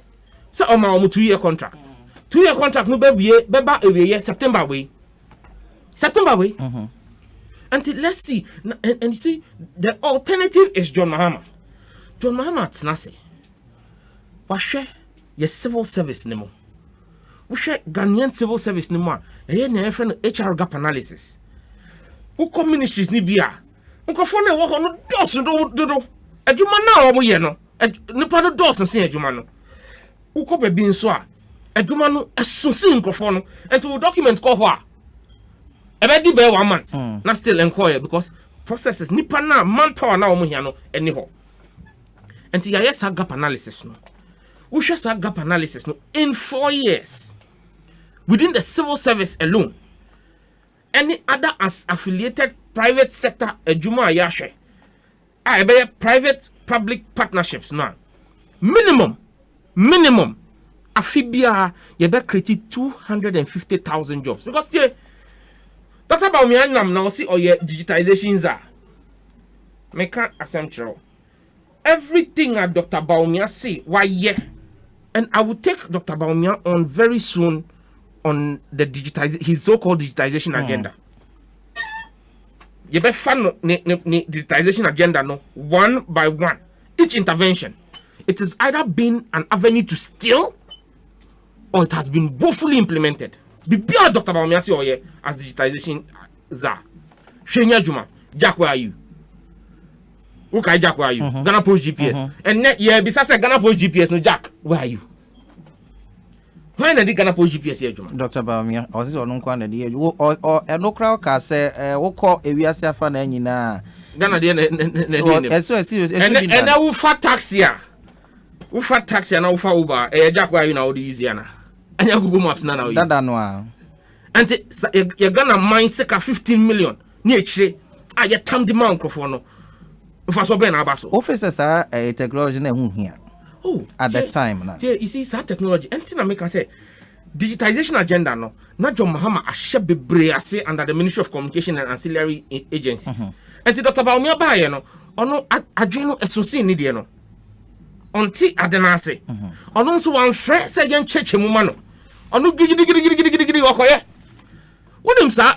So o ma 2-year contract. 2-year contract no beba ewe September way. Until let's see and you see the alternative is John Mahama tnase wahwe ye civil service nemo wahwe Ghanaian civil service nemo a na efre HR gap analysis uko ministries ni bia nkofo na wo ho no dos do adwuma na wo mo ye no nipa no dos nse adwuma no uko be bi nso a adwuma no esosi nkofo no enti document ko ho a ebe be 1 month na still enquire because processes nipa na manpower na omo hia no eni ho enti ya yes gap analysis no we share gap analysis no in 4 years within the civil service alone any other as affiliated private sector adwuma ya hwe ebe private public partnerships now minimum afibia ye be create 250,000 jobs because Dr. Baumia nam na see oye digitization za. Meka Asempa. Everything that Dr. Baumia say why yeah. And I will take Dr. Baumia on very soon on the his so-called digitization agenda. You be fan digitization agenda no one by one. Each intervention, it is either been an avenue to steal or it has been woefully implemented. Bibia Dr. Baumia say oye as digitization za. Shenya Juma, Jack where are you? Okay, Jack where are you? Ghana Post GPS. And besides Ghana Post GPS no Jack, where are you? Why na di Ghana Post GPS here Juma? Dr. Baumia, o se onu kwa na di or no crowd ka say wo call ewiase afa na nyina Ghana de so serious and I will fat taxi now Uber Jack why you know the easier na and you Google Maps now that no and you're gonna mine circa 15 million near che you tam the man for no for so ben abaso officers are a technology na hu here at that time na you see that technology anything I make say digitization agenda no na John Mahama ahye bebre ase under the Ministry of Communication and Ancillary Agencies and Dr. Baumia baye no ono adwen no esosin ni de no onti adenase ono nso wan frɛ sɛ yen cheche mu ma no ono gigidi wakoye wonim sa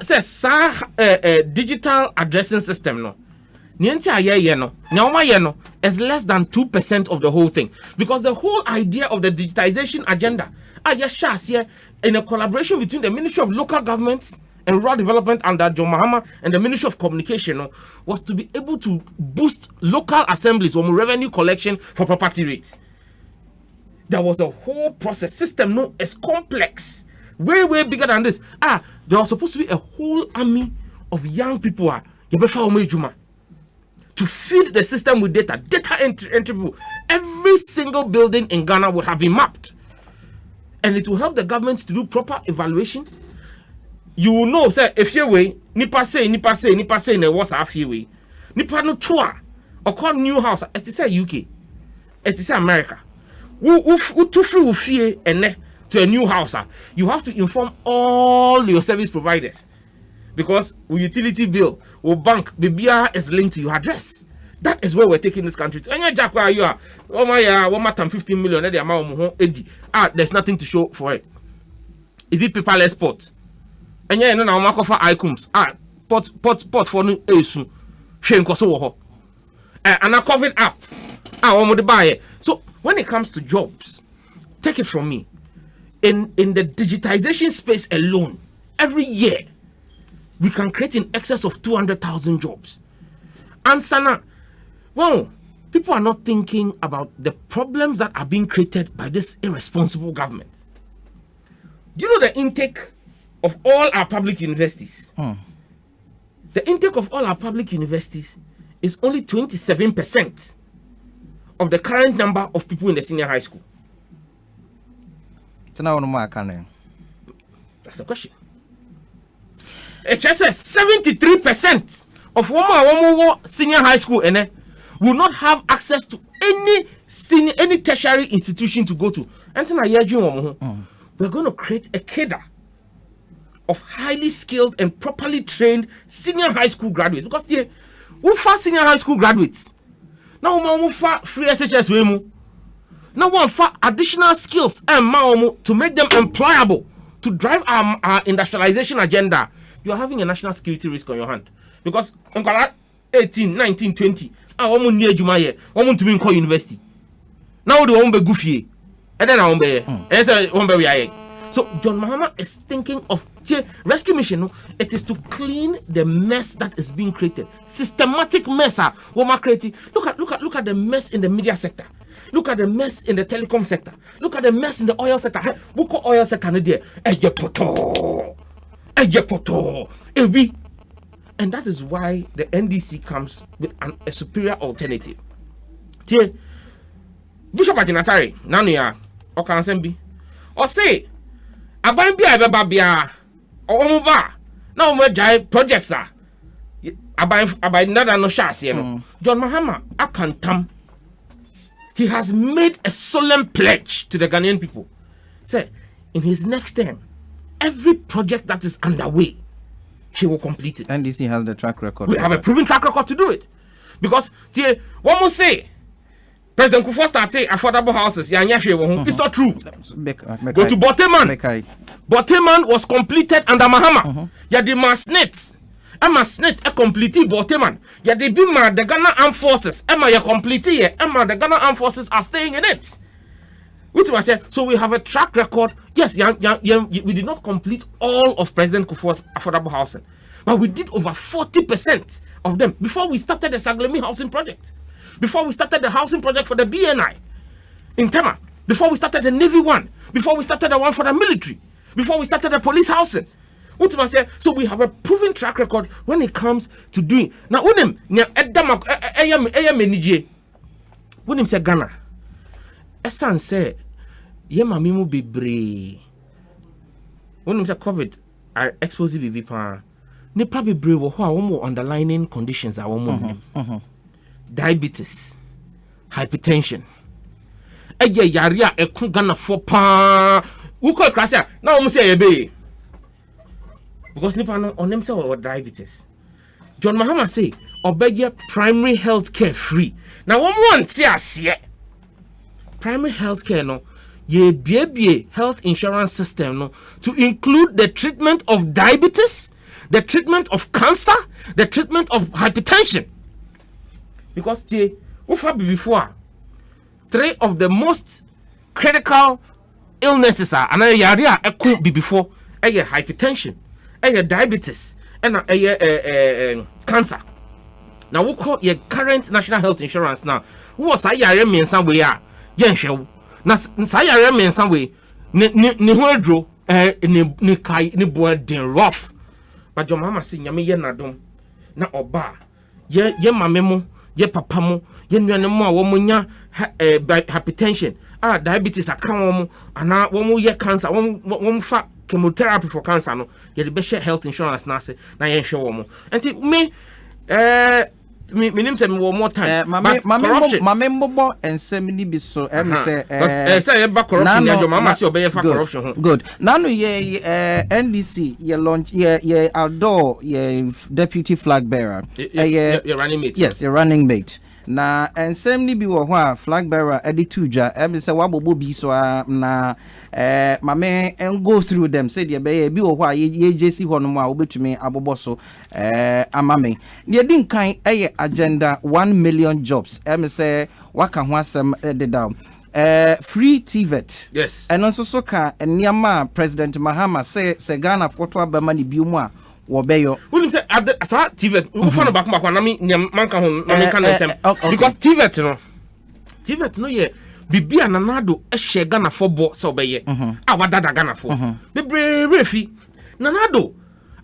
digital addressing system no nienti ayeye no nyaoma no is less than 2% of the whole thing because the whole idea of the digitization agenda here in a collaboration between the Ministry of Local Governments and Rural Development under John Mahama and the Ministry of Communication was to be able to boost local assemblies on revenue collection for property rates. There was a whole process system no as complex, way bigger than this. There was supposed to be a whole army of young people to feed the system with data entry people. Every single building in Ghana would have been mapped. And it will help the government to do proper evaluation. You will know, say, if you way, nipa say, ne what's half you way. Nipa no tour or call new house. It is a UK. It is America. Who to free fear and to a new house. You have to inform all your service providers because utility bill or bank BBR is linked to your address. That is where we're taking this country to. And you Jack, where you are, oh my, 15 million. There's nothing to show for it. Is it paperless pot? And yeah, no, I'm for icons. Pot for no issue. Shame koso and I covered up. Want to buy it. So when it comes to jobs, take it from me. In the digitization space alone, every year we can create in excess of 200,000 jobs. And Sana, well, people are not thinking about the problems that are being created by this irresponsible government. Do you know the intake of all our public universities? The intake of all our public universities is only 27% of the current number of people in the senior high school. That's the question. It just says 73% of one senior high school will not have access to any tertiary institution to go to. We're going to create a cadre of highly skilled and properly trained senior high school graduates. Because we for senior high school graduates. Now we for free SHS we now we for additional skills and to make them employable to drive our industrialization agenda. You are having a national security risk on your hand. Because 18, 19, 20, woman near Jumaye, woman to be in university. Now the one be goofy. And then I won't be so John Mahama is thinking of rescue mission. It is to clean the mess that is being created. Systematic mess. Look at the mess in the media sector. Look at the mess in the telecom sector. Look at the mess in the oil sector. Buko oil sector and that is why the NDC comes with a superior alternative. Bishop Ajinasari, Nania, or Kansembi, or say, Aban Bia Bia, or Omuba, now my giant projects are. Abai nada no shas, John Mahama, Akantam. He has made a solemn pledge to the Ghanaian people. Say, in his next term, every project that is underway, he will complete it. NDC has the track record. We have a proven track record to do it. Because, one more say, President Kufuor started affordable houses. It's not true. Go to Boteman. Boteman was completed under Mahama. The Masnet. Emma Snit a completed Boteman. The Bima, the Ghana Armed Forces. Emma, you completed. Emma, the Ghana Armed Forces are staying in it. Which was said, so we have a track record. Yes, we did not complete all of President Kufuor's affordable housing, but we did over 40% of them before we started the Saglemi housing project, before we started the housing project for the BNI in Tema, before we started the Navy one, before we started the one for the military, before we started the police housing. What must say? So we have a proven track record when it comes to doing. Now, when him, Edama, Menije, when him say Ghana, Esan say, Yemamimu be brave. When him say COVID, are explosive VP. Nipa be brave or one more underlying conditions are one diabetes, hypertension. Eye yaria ekun Ghana for pa. Who call Krasia? Now I'm say ebe. Because nipa on themselves or diabetes. John Mahama say obey primary health care free. Now one want see primary health care no ye BBA health insurance system no to include the treatment of diabetes, the treatment of cancer, the treatment of hypertension. Because the before 3 of the most critical illnesses are and area could be before hypertension, diabetes, and cancer. Now we call your current national health insurance now. Who was I mean some way? Yen show. Na saya mean some way. Ni hodro ni kai ni boy den rough. But your mama say nyame ye nadom na oba ye mamemo ye papa mo ye nuane mo a wo nya hypertension diabetes aka wo ana wo ye cancer wo fa chemotherapy for cancer no ye the best health insurance na say na ye hwe wo mo enti me name say me one more time mame mbobo ensem ni bi so say ye ba corruption ya mama say obey fa corruption good nanu ye NDC ye launch ye outdoor ye deputy flag bearer ye running mate yes your running mate na ensem ni bi wo ho a flag bearer editudwa say wabobo bi so na mame go through them say de be bi wo ho a ye jesi ho no mo a obetumi abobo so amame ne din kan agenda 1 million jobs say waka ho asem de down free TVET yes and also so ka niama President Mahama say Ghana photo abama ni bi mu a wobeyo wouldn't say asa TVET who follow back na me manka ho na me kan them because TVET no ye bibia nanado ehye Ghana for bo so obeye wadada Ghana for be brave fi nanado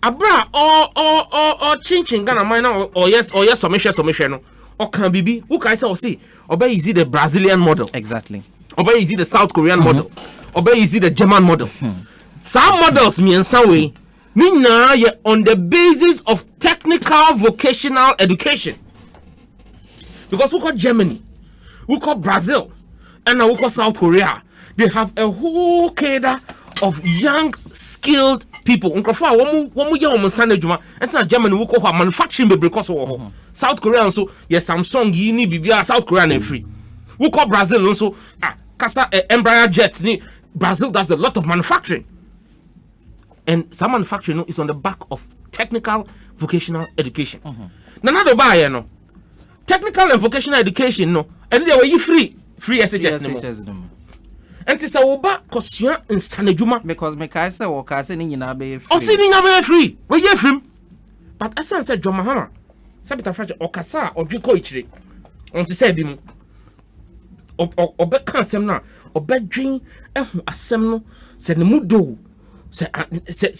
abra or chinchin Ghana mine or yes submission no or can bibi who can say or see obey is it the Brazilian model exactly obey is it the South Korean model obey is it the German model some models me in some way Mina ye on the basis of technical vocational education. Because we call Germany, we call Brazil, and now we call South Korea. They have a whole cadre of young, skilled people. Unkofa, one more young Sunday Juma. And now Germany we call manufacturing because of South Korea also. Yes, Samsung, Yini, Bibia, South Korea and free. We call Brazil also. Casa Embraer jets. Brazil does a lot of manufacturing. And some manufacturing is on the back of technical vocational education. Nana do buy no technical and vocational education no, and they were you free SHS no. And it's a oba kosua in sanejuma because me kai say wo kai say ni nyina be free. O say ni nyina be free. We ye free. But asan say John Mahama say beta fraje okasa odwiko ichire. On ti say bi mu. Obe kan asem na obedwen ehu asem no se ne mu do. Se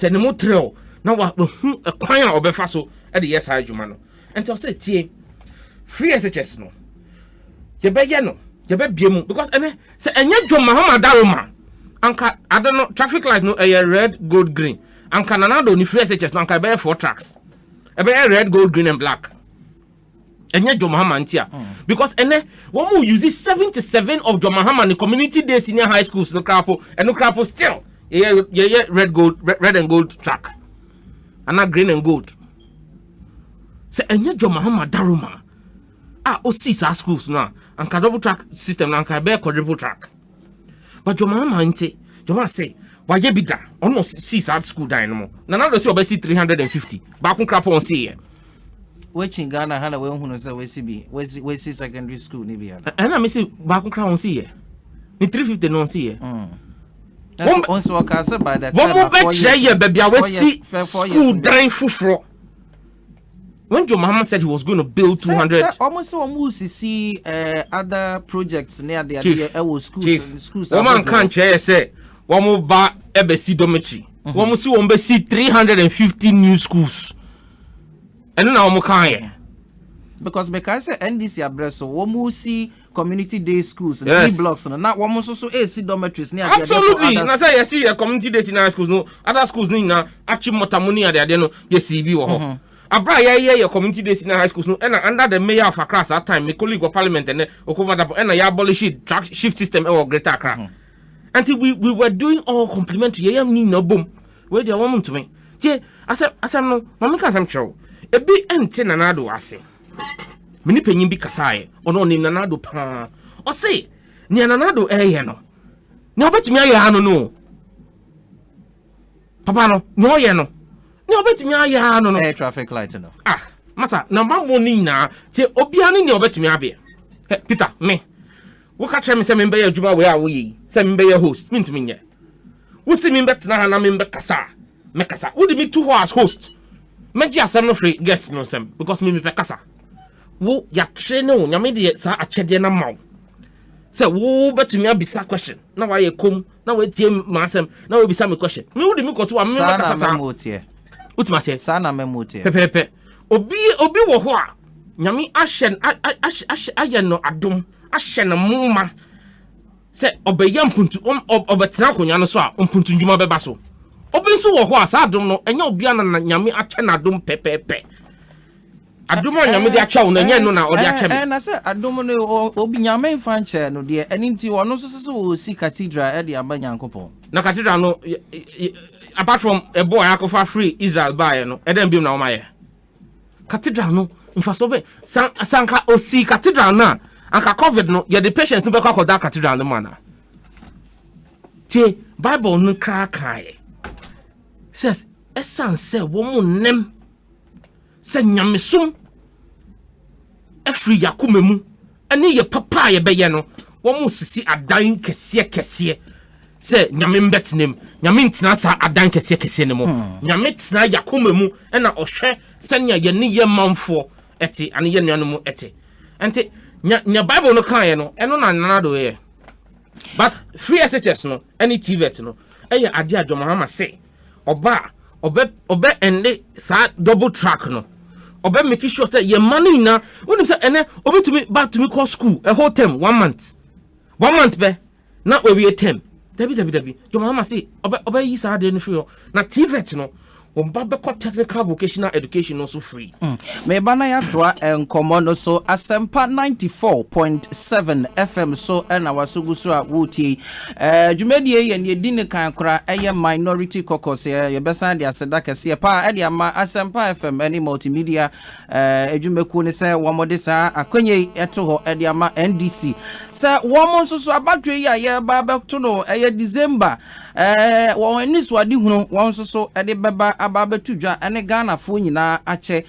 ne mo treo na wa hu ekwan a obefa so e de yes adwuma no enti o say tie free SHS no ye be ye no ye be bie mu because ene se enye John Mahama daroma anka I don't know traffic light no red gold green anka nanado ni free SHS no anka be 4 tracks e be red gold green and black enye John Mahama ntia because ene wo mu use 77 of John Mahama in community day senior high schools no crapo and no crapo still yeah, red and gold track. And not green and gold. So and yet John Mahama Daruma. See our schools now. And double track system now can bear quadruple track. But John Mahama inte, John Mahama say, why ye be that? Almost see our school dynamo. Now the see see 350. Back on crap on see. Which in Ghana Hana we who knows we see secondary school ni be. And I miss back on crap on see. Ni 350 no see. Also okasa by that time one year baby I will see school dying fufro. When John Mahama said he was going to build 200 almost see other projects near the schools woman can't say wɔn ba ɛbɛsi dormitory wɔn si wɔn bɛsi 350 new schools ɛno na wɔn kan yɛ. Because say NDC address so we see community day schools and yes. blocks and not one so AC dormitories near absolutely na say you see community days in schools no other schools ni na actually motamuni ade ade no yes bi wo ho abra ya community days in high schools no and under the mayor of Accra that time my colleague of parliament and okova that and ya abolish track shift system e Greater Accra until we were doing all complimentary yam ni no boom where they want to me tie asem no mama ka asem chew e bi ente na na do ase mini panyin bi kasae ono nim nanado pa o se ni nanado eye no ni obetimi aye ano no papa no ni oye no ni obetimi aye ano no air traffic light no masa na mambo ni na te obia ni obetimi abe Peter me wo ka tell me se me be adwuma we a wo yi se me be host me ntimi nye wo se me betena ha na me be kasa me kasa wo di me to ho as host me ji asem no free guest no sem because me kasa wo ya train no nyame de sa akyede na maw say wo betumi abisa question na wa ye kom na wa tie masem na wa bisa me question me wo de me koto wa me kasa sa utima se sa na memotie pepepe obi wo ho a nyame ahye aye no adom ahye no muma say obeyam puntu obetena konya no so a puntu ndwuma beba so obi so wo ho a sa adom no enya obi ana nyame akyɛ na adom pepepe adumo nyame de acha wo na nya no na o de acha me na say adumo no obi nyame mfa nche no de eni nti wono so wo si cathedral e de abanyankopon na cathedral no apart from a boy akofa free Israel buy no e dem bi na o maye cathedral no mfa so be sanka o si cathedral na anka covid no ye the patients no be kwa that cathedral no mana tie bible no kai says essence say wo mu nem se nyamesum afri yakomemu ane ye papa ye beye no wo mu sisi adan kese se nyame mbetnem nyame ntina sa adan kese ne mo nyame tina yakomemu na ohwe senya ye ne ye manfo ete ane ye nuanu mu ete ente nya bible no kan ye no eno na nanado ye but free SHS no any TVET no eye ade adwo Mahama se obe ende sa double track no obe make sure say your money na unim say ene obe to me back to me call school a whole term 1 month be na we term dabi your Mahama say obe yi sa de no free na TVET no Ombabeko technical vocational education also free. Me bana ya toa enkomo no so Asempa 94.7 FM so na wasugu so a wuti. Dwumedie ye ne di ne kan kora eye minority caucus ye besa de aseda kese pa e de ama Asempa FM any multimedia edwumeku ne se womode sa akwenye eto ho e de ama NDC. Se womo so abatwe ya ye ba beto no eye December won ni so adi hunu won so e de beba ababetudwa ene Ghana fo nyina ache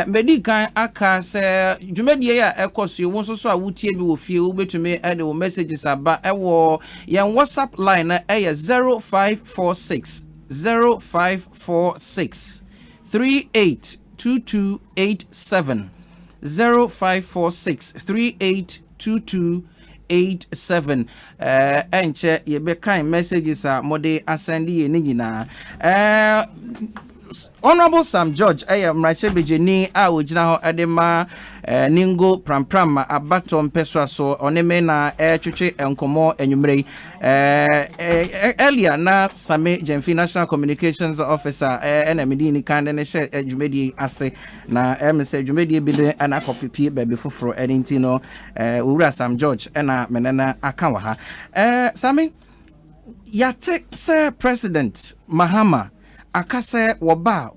medikan aka se dwumedie ya ekoso wo so a wutie bi wo fie wo betumi e de wo messages aba e wo yen WhatsApp line e 0546 382287 0546 382287 enche ye be kind messages a mode assendi ye nyina Honorable Sam George mrachebejeni a ogina ho edema ningo prampram abatom peswa so oneme na twetwe enkomo enwumrei earlier na Same Jemfi National Communications Officer NMD ni kan ne she adwumedi ase na emse adwumedi bi de ana kopipie bebe foforo edinti no owura Sam George na menena aka wa ha Same yate se President Mahama akase woba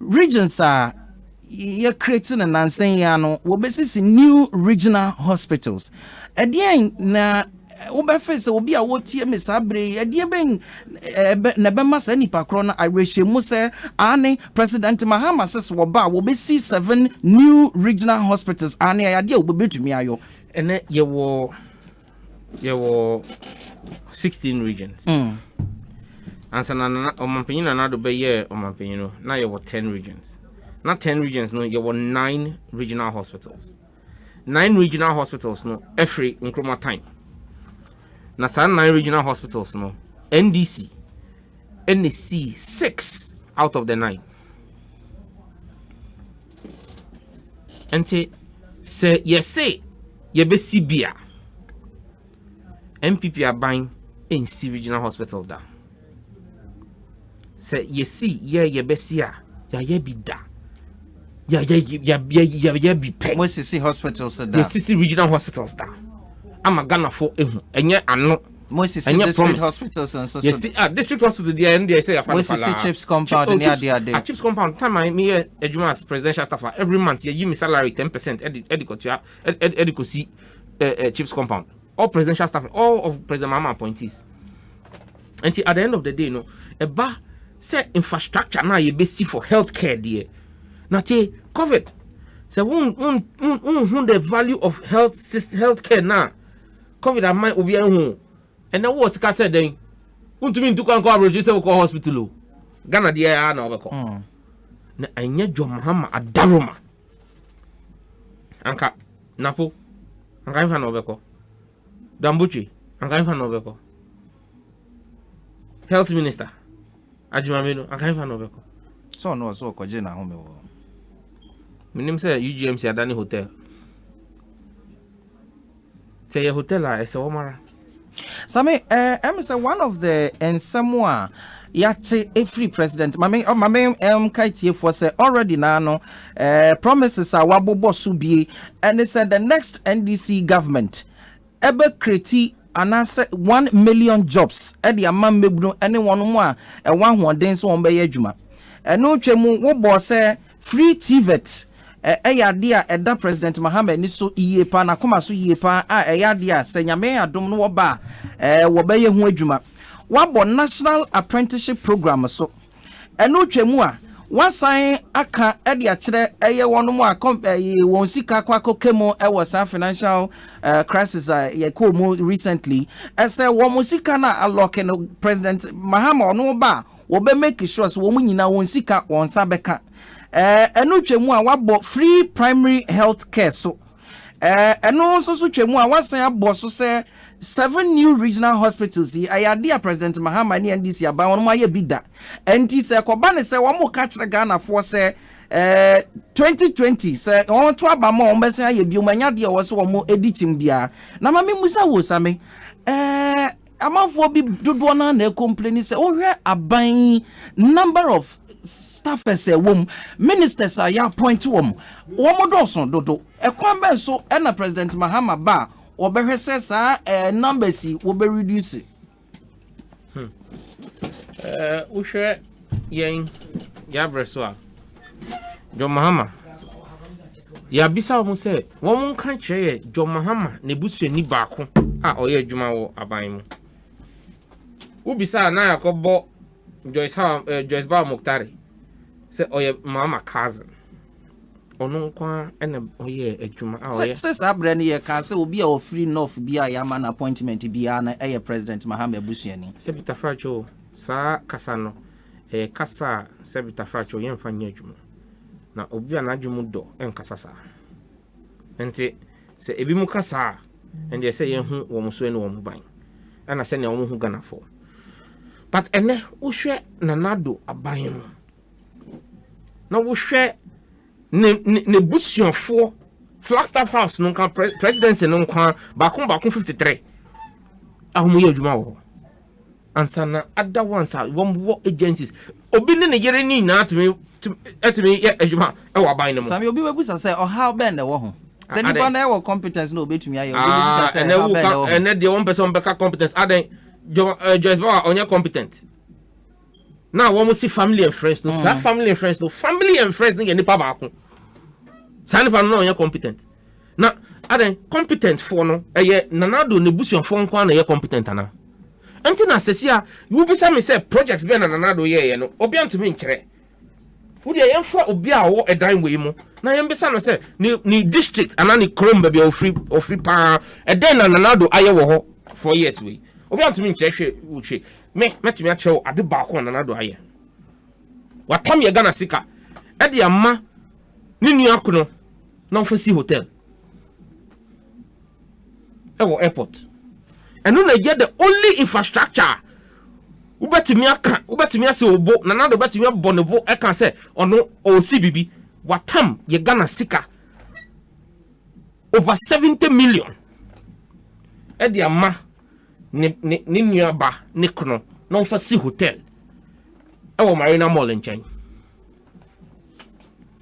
regions are ye creating an nansen ya no wobesisi new regional hospitals edien na obefe obi a wotie mesabre edien ben na be masa nipa kro na arehwemu se ane President Mahama says woba wobesi 7 new regional hospitals ane ade obetumi ayo ene ye wo 16 regions Ansa na omampanyin na do be ye omampanyin no na ye 10 regions. Not 10 regions no ye 9 regional hospitals. 9 regional hospitals no every nkroma time. Na sa 9 regional hospitals no NDC NC 6 out of the 9 ente say yesi yebesi bia MPP aban NC regional hospital da say yesi yebesi a ya bi da ya bi pe Mo sisi hospitals da. yesi regional hospitals da ama Ghana for ehu enye ano Mo sisi district hospitals and so. Yes, district hospital there and they say Mo sisi chips compound in there. Chips compound time I me ejuma as presidential staffer every month you give me salary 10% ediko see chips compound all presidential staff all of President Mahama appointees. Until at the end of the day no eba say infrastructure now you be see for healthcare there. Now te COVID say won the value of healthcare now COVID am my obi ehun. And now what's the said then? Want to mean to go register for hospital? Ghana dia na obeko. Na anya John Mahama adaroma. Anka napo. Anka infa na obeko. Dambuchi. Anka infa na obeko. Health Minister. Ajimameno. Anka infa na obeko. So no so ko je na home wo. Minim say UGMC Adani Hotel. Say hotel a ese omara. Same, say one of the ensemwa yate every president. Mame kaitie for say already now no promises are wabobo subi, and they said the next NDC government ebe kreti anase 1 million jobs. Edi amam mebunu anyone more a one who dance one be juma. No chemu wo boss say free TVET. Dia eda President Mahama ni so iye pa na koma so iye pa dia se nyame adom no woba wo beye ho adwuma wabo national apprenticeship program so eno twemu a wasan aka dia kire wono mu won sika kwakokemo sa financial crisis ye ko mu recently say wo mu sika na alloc no President Mahama ono ba wo be make sure so wo mu nyina won sika won sabeka eno twemu a wabo free primary health care so eno so twemu a wasan abo so say 7 new regional hospitals ayade President Mahama ni NDC aba won ma ye bida enti se ko ba ne se wo mo ka kire Ghana for say 2020 say on to aba ma on besan aye bi o manya de wo so wo mo editim bia na ma me musa wo same amanfo bi dodo na complain say o hwe aban number of staffers ministers are ya point wom womodoso dodo ekwan ben so na President Mahama ba obehwese sa numbers wo be reduce uhwe yen ya breso a John Mahama ya bisa mo se won kan kire John Mahama ne busuani baako a oye adwuma wo aban mu ubisa na yakobo Joyce Ba Muktari say oye Mahama cousin onu kwa ene oye adwuma a oye say sabre ne ye ka say obi a ofri north bia ya man appointment bia na President Mahama busuani se bitafacho sa kasa no kasa se bitafacho ye mfa nya adwuma na obi a na adwuma do enkasa sa enti se ebi mu kasa ende se ye hu wo muso ene wo mu ban ana se ne wo hu Ghana for but ene wohwe nanado aban mu na wohwe ne busuafo Flagstaff House no kan presidency no kan bakon 53 ahomo ye adwuma wo ansana other ones are one agencies obi ne yere ni na atumi ye adwuma e wo aban no mu sami obi webusa say o how bend e wo ho say nipa na e wo competence no obetumi aye obi webusa say how bend e wo ene de one person beka competence aden Joyce Ba on your competent. Now we must see family and friends. No, family and friends. No, family and friends. Ni nipa baako. Sa nipa no on your competent. Now, aden competent for no. Nanado ne busuan for nko na ye competent ana. Enti na sesia, you be say me say projects be na nanado ye no. Obi antumi nkere. Wo de yemfa obi a wo edan we mu. Na yem be say no say ni district ana ni Chrome be ofri pa. Eden na nanado aye wo ho 4 years we. Obi antumi nkyehwe wuhwe me metumi akyerɛw ade baako na nado aye watam ye Ghana sika e de ama ni nuakono na ofasi hotel e wo airport eno na ye the only infrastructure ubetimi aka ubetimi ase obo na na do betimi abɔ ne bo eka sɛ ɔno ɔsi bibi watam ye Ghana sika over 70 million edi ama ne nua ba ne kono na ofa si hotel ɛwɔ Marina Mall nkyɛn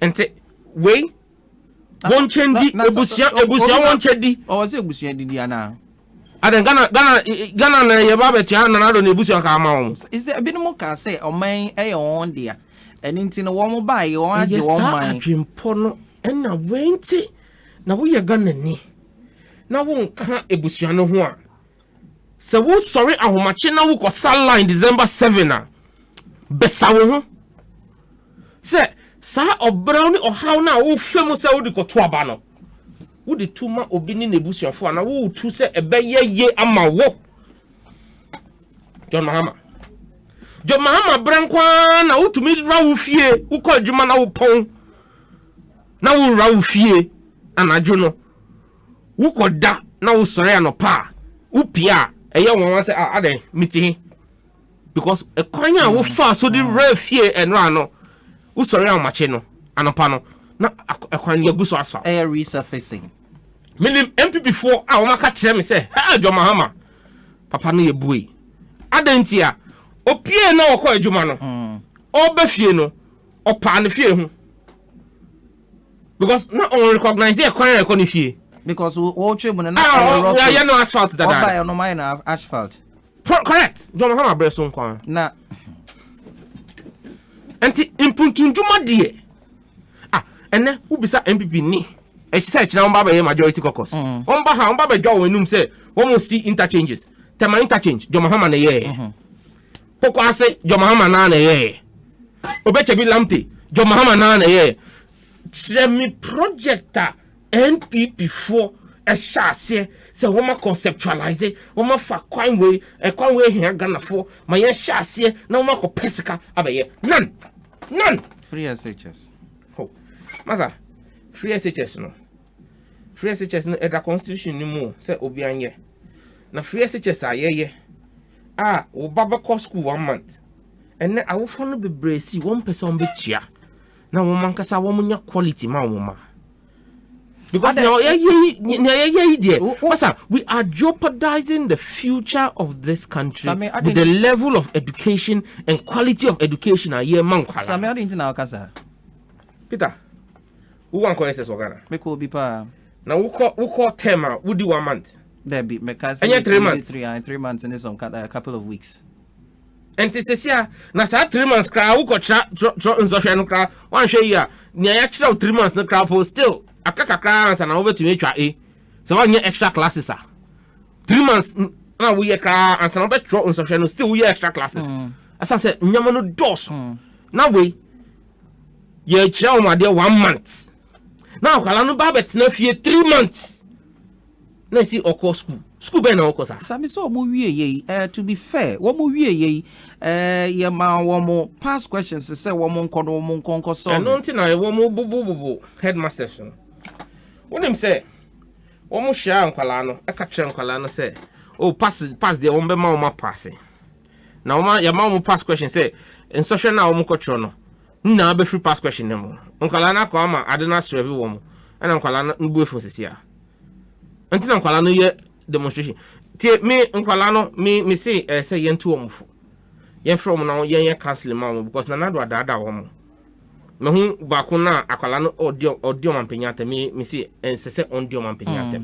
ente wei won chendi ebusia won chedi o se ebusia didi ana adan Ghana na ye ba betia na na do na ebusia ka ama won is it bi no ka say oman e on dia eni nti no won ba ye won age won man adwempo no na wenti na wo ye Ghana ni na wo nka ebusia no ho a se wo sorry ahomache na wo ko line December 7 na besa wo ho se sa obrown o how na wo fem se wo de koto aba no wo de tuma obi ni nebusuafo na wo tu se ebeye ye ama wo John Mahama brankwa na wo tumi ra wo fie wo ko adwuma na wo pon na wo ra wo fie anadwo no wo ko da na wo sore anopa wo pia eye won se aden miti because ekwanya wo fa so de ra fie enra no wo sori amache no anopa no na ekwan yagu so asfa air resurfacing minim MPP4 a o maka kire me say ha John Mahama papa no ye bui adantia opie na okọ adwuma no o ba fie no o pa ne fie hu because na on recognize ekwan ekọ ne fie because wo twe mu na ya no asphalt that buy no mine asphalt correct John Mahama breso nkwan na enti impuntunduma die ene ubisa MPP ni search na omba be majority caucus omba be dwa wenum say wo mo see interchanges tema interchange John Mahama na ye poko ase John Mahama na ye obeche bi lamte John Mahama na ye semi projector NPP4 shase se wo ma conceptualize wo ma fa kwan we hia Ghana for ma ye shase na wo ma ko pesika abaye none free SHS masa free SHS no e da constitution ni mu se obi anye na free SHS ayeye wo baba ko school 1 month enne awofo no bebresi 1% betua na wo mankasa wo munya quality ma wo ma because now we are jeopardizing the future of this country with the level of education and quality of education a year man kwala Sami adi na okasa Peter who wan ko SS Ghana me ko bi pa na wo call term a wo di 1 month there be me ka 3 months 3 months in some couple of weeks and sesia na sa 3 months kra wo ko tra nsohwe no kra wan hwe yi a nia ya kira 3 months no kra po still akakakra ansa na wo betumi atwa so wan extra classes 3 months na wo ye kra ansa na wo betro nsohwe no still wo ye extra classes asa se nyama no dos na we ye kira o ma de 1 month na kwala no ba bet na fie 3 months na si oko school be na oko sa Sami so mo wie ye to be fair wo mo wie ye ye ma wo mo past questions say wo mo nkonko so no nti na wo mo bubu headmasters no wonim say wo mo hia nkwala no eka kire nkwala no say oh pass de wo be ma wo ma pass na wo ma ya ma wo pass question say in social na wo mo kotro no na be free pass question no nkwala na ko ama adena serve wo mo na nkwala no nbu efo sesia nti na nkwala no ye demonstration tie me nkwala no me say say yentu wo mfo yen from na yen cancel ma wo because na nado adada wo mo me hu ba ko na akwala no audio mampanyata me say ensese audio mampanyata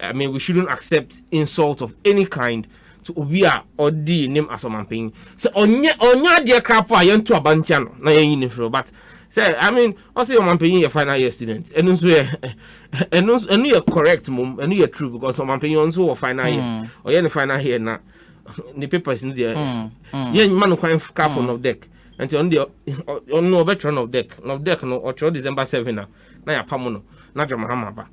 I mean we shouldn't accept insult of any kind to obia odi name as mampan so onya de crap a yentu abantia no na yen ni fro but say I mean also your mampan your final year student and so and you correct mum and you true because some mampan also or final year or yen final year na the papers in there yen man kwan craft on of deck until on no veteran of deck no or December 7 na ya pamono na John Mahama ba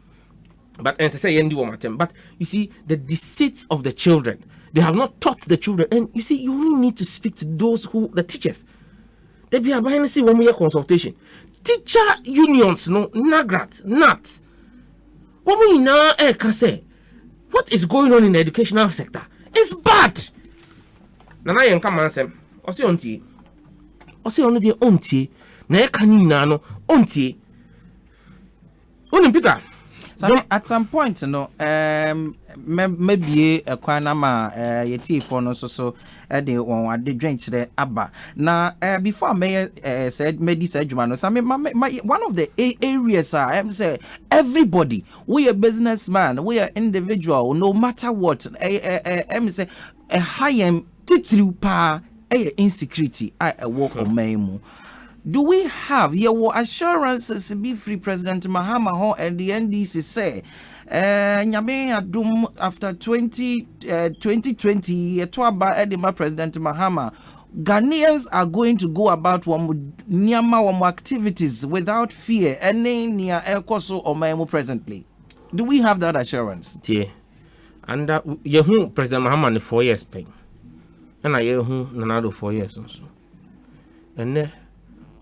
but and say yendi wo matem but you see the deceit of the children they have not taught the children and you see you only need to speak to those who the teachers they be behind see 1 year consultation teacher unions no nagrat nat what we now can say what is going on in the educational sector is bad Nana yen ka mansem. Ose ontie. Ose ono de ontie. Na ye kan nyina no ontie. Onim Peter. At some point, maybe a quanama, ye tea for no so the one the drink the abba. Now, before Mayor said, made this adjustment, one of the areas I am say everybody, we are businessman, we are individual, no matter what, say a high titlu pa insecurity, I walk on Maimu. Do we have your assurances be free President Mahama and the NDC say Nyame adum after 2020 Etwaba Edema President Mahama Ghanaians are going to go about one activities without fear any near Elkoso or Maimo presently? Do we have that assurance? Yeah. And yehu President Mahama in 4 years pay. And I yehu nanado 4 years also. And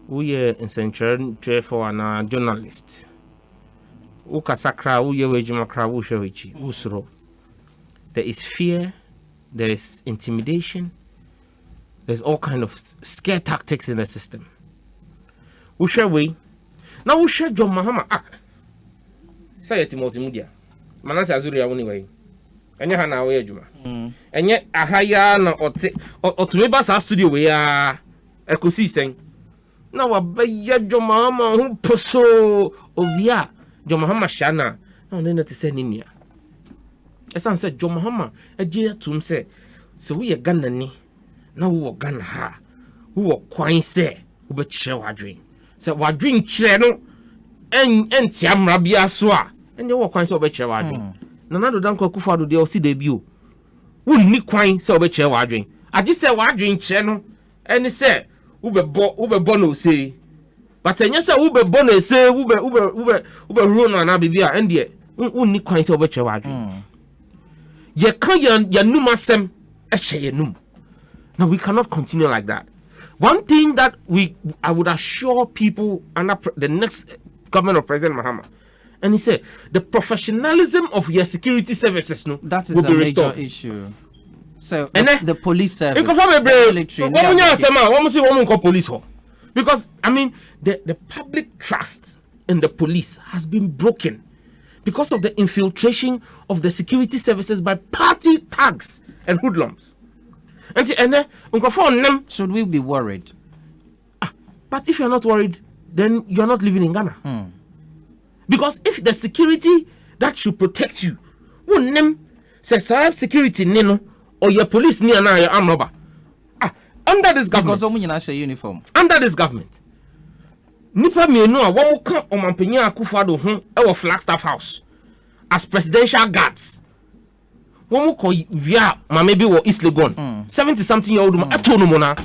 we are in central for an journalist. Ukasakra, uyewejumakra, ushewichi, usro. There is fear, there is intimidation, there's all kind of scare tactics in the system. Ushewe. Now ushe John Mahama. Say it multimedia. Manase azuri ya anyway. Enye hana we juma. Enye ahaya na otumeba sa studio we ya ekosi sen. Na wabaya John Mahama hu poso ovia John Mahama shana na onene te se ninia. Esan se John Mahama eje atum se we ye Ghana ni na wo Ghana ha wo kwan se wo be kire wadwen se wadwen kire no enti amra bia so a enye wo kwan se wo be kire wadwen na na do dan ko kufa do de o si de bi o wo ni kwan se wo be kire wadwen agi se wadwen kire no eni se wo be bo no se but enye se wo be bo no se wo be ru no na bibia ende wo ni kwan se wo be kire wadwen ye kan ya num asem e hye ye num. Now we cannot continue like that. One thing that I would assure people under the next government of President Mahama, and he said the professionalism of your security services, no, that is a major issue. So the police service, because I mean the public trust in the police has been broken because of the infiltration of the security services by party thugs and hoodlums. Should we be worried? But if you're not worried, then you're not living in Ghana. Because if the security that should protect you, says security nino or your police near now your arm robber. Under this government, because uniform. Under this government, nipa me no one come on Mampenya Akufo-Addo our Flagstaff House as presidential guards. One more call via maybe or East Legon 70-something-year-old man no mona.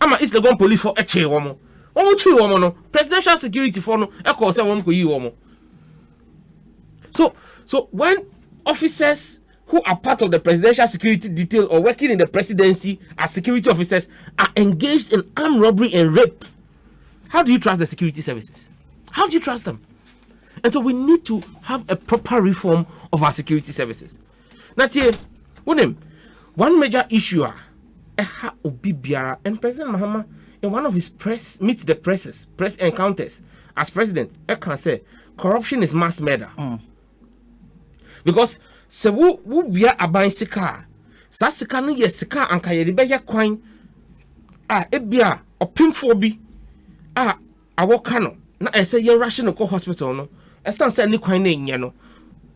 I'm a East Legon police for a chair woman. One true woman no presidential security for no echo say one you woman. So when officers who are part of the presidential security detail or working in the presidency as security officers are engaged in armed robbery and rape, how do you trust the security services? How do you trust them? And so we need to have a proper reform of our security services. Natie, one major issue and President Mahama in one of his press encounters as president, can say corruption is mass murder. Because se wo bia aban sika sa sika no ye sika anka ye de be ye kwan ebia opimfo bi awoka no na ese ye rush no ko hospital no esan se ni kwan na enye no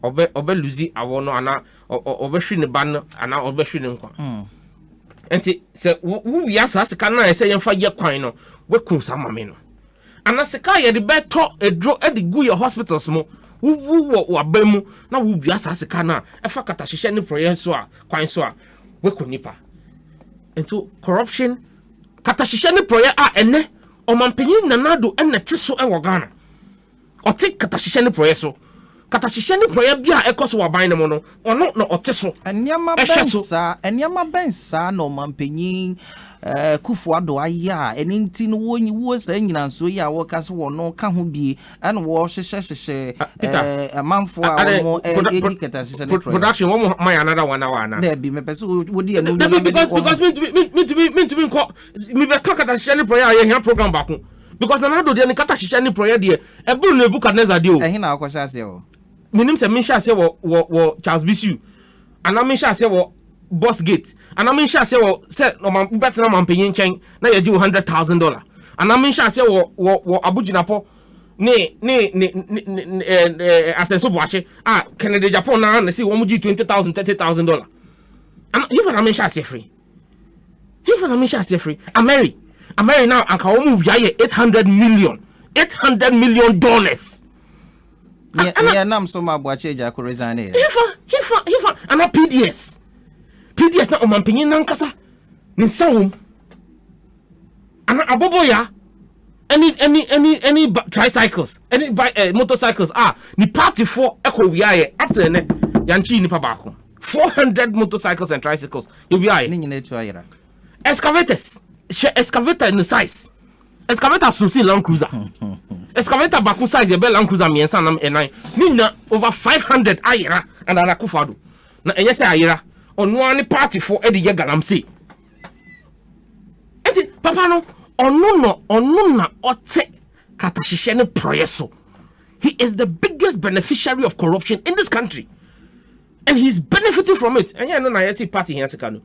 obe luzi awo no ana obe hwe ne ban ana obe hwe ne nkwa enti se wo wia sa sika na ese ye fa ye kwan no we kun sa mame no ana sika ye de beto edro e de gu ye hospitals mo wo abamu na wo bia sa sika na e fa kata hihye ne proye so a kwan so a we kun nipa enti corruption kata hihye ne proye ene omampanyin nanado ene teso e wo Ghana o te kata hihye ne proye so kata hihye ne proye bia ekoso wa ban ne mo no ono na o te so enyama bensa no omampanyin kufu ado aya eni nti no wo wo sa nyina so ya wo ka so wo no ka ho bi an wo hyehyehye amanfo a wo edi keta hyehyɛ ne production wo my another one hour na there be me pese wo di enu because me to be ko me be kata hyehyɛ ne prayer ye program back because na do de ne kata hyehyɛ ne prayer de e buru na ebuka neza de o ehin na akɔ hyɛ ase o minim se me hyɛ ase wo Charles Bisu ana me hyɛ ase wo Boss Gate ana me hyɛ ase wo se no man better na man penyin nkyɛn na ye gi $100,000 ana me hyɛ ase wo Abuginapo ne asenso boache Kennedy Japan na see wo mu gi $20,000 $30,000 ana you na me hyɛ ase free you na me hyɛ ase free Ameri now anka wo mu wia ye $800 million yeah nam so ma boache ja ko resign hifa ana PDS na omanpenyin nankasa ni sawum ana aboboya any tricycles any motorcycles ni party for echo wiaye after ne yanchi ni pabako 400 motorcycles and tricycles you wiaye ni nyina tu ayira excavator in the size excavator susi Land Cruiser excavator baku size ye be Land Cruiser miensa nam enai ni na over 500 ayira and ana kufado na enye se ayira ono ani party for e de ye galamse enti papa no ono na ote katahihye ne proyeso. He is the biggest beneficiary of corruption in this country and he's benefiting from it and no na yesi party here sekano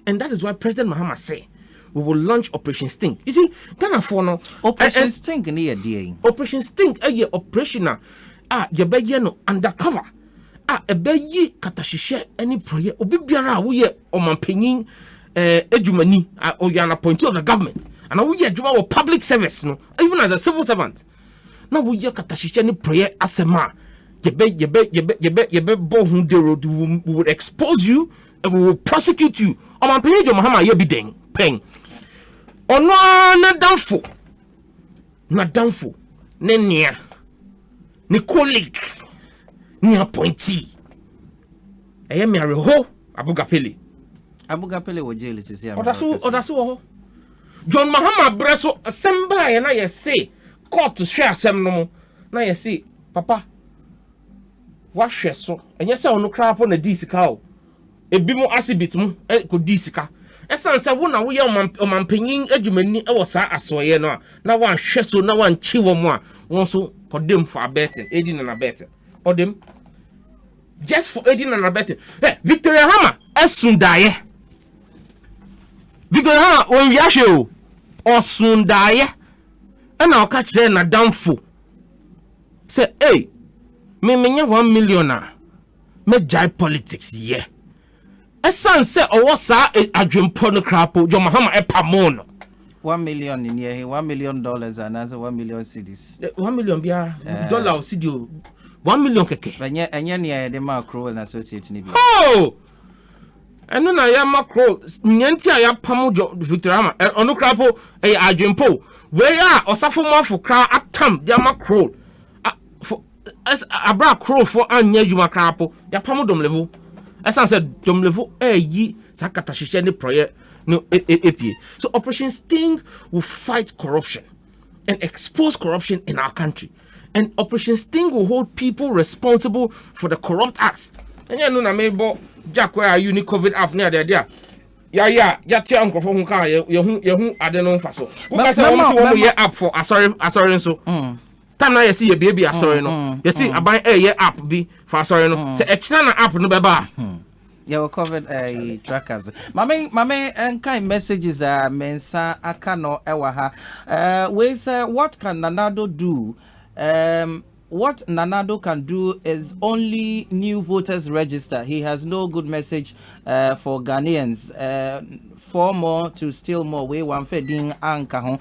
and that is why President Mahama say we will launch Operation Sting. You see, Ghana for no Operation Sting ni ye Operation Sting ye operational ye be ye no undercover e be yi katahihye any prayer obi biara wo ye omanpanyin edumani or you are an appointee of the government and we ye adwuma of public service no even as a civil servant na wo ye katahihye any prayer asema ye be bo hu de road we will expose you and we will prosecute you omanpanyin jo Mahama ye bi den pen ono na damfo ne nia ne colleague ni appointee eye me areho Abugapele wo jail sisi ya odaso wo John Mahama breso Asemba ye na ye say court hwe asem no na ye say papa wa hwe so enye se ono krapo na di sika o ebi mo asibit mu ko di sika esan se wo na wo ye omampanyin adwumani e wo sa asoye no na wa hwe so na wa nchi wo mu a won so kodem for abetting edi na betting odem just for edi na betting Victoria Hama esundaye Victoria Hama when we ahwe o osundaye na o ka kire na damfo say hey me menya 1 million me jai politics ye esan say owo sa adwempo no krapo jo Mahama epamo no 1 million in here $1 million and as 1 million cedis 1 million bia dollar cedi 1 million keke enye ne de macro and associate ni bi eno na ya macro nyanti a ya pamo Victoria Hama ono krapo adwempo we ya osafo mafo kra atam dia macro abra crow for anya juma krapo ya pamo dom level esan say dom level yi sakata hihye ne project no APA. So Operation Sting will fight corruption and expose corruption in our country. And Operation Sting will hold people responsible for the corrupt acts. And you know na mebo Jack where you need COVID app near there. Ya tia nkofo hu ka ye hu ade no mfa so. Wo ka say wo ye app for asori so. Time na you see your baby asori no. You see aban ye app bi for asori no. Say e kina na app no beba. Yeah, we covered trackers. Mame kind messages mensa akano ewaha. We say what can Nanado do? What Nanado can do is only new voters register. He has no good message for Ghanaians. 4 more to steal more. We one feeding anchor home.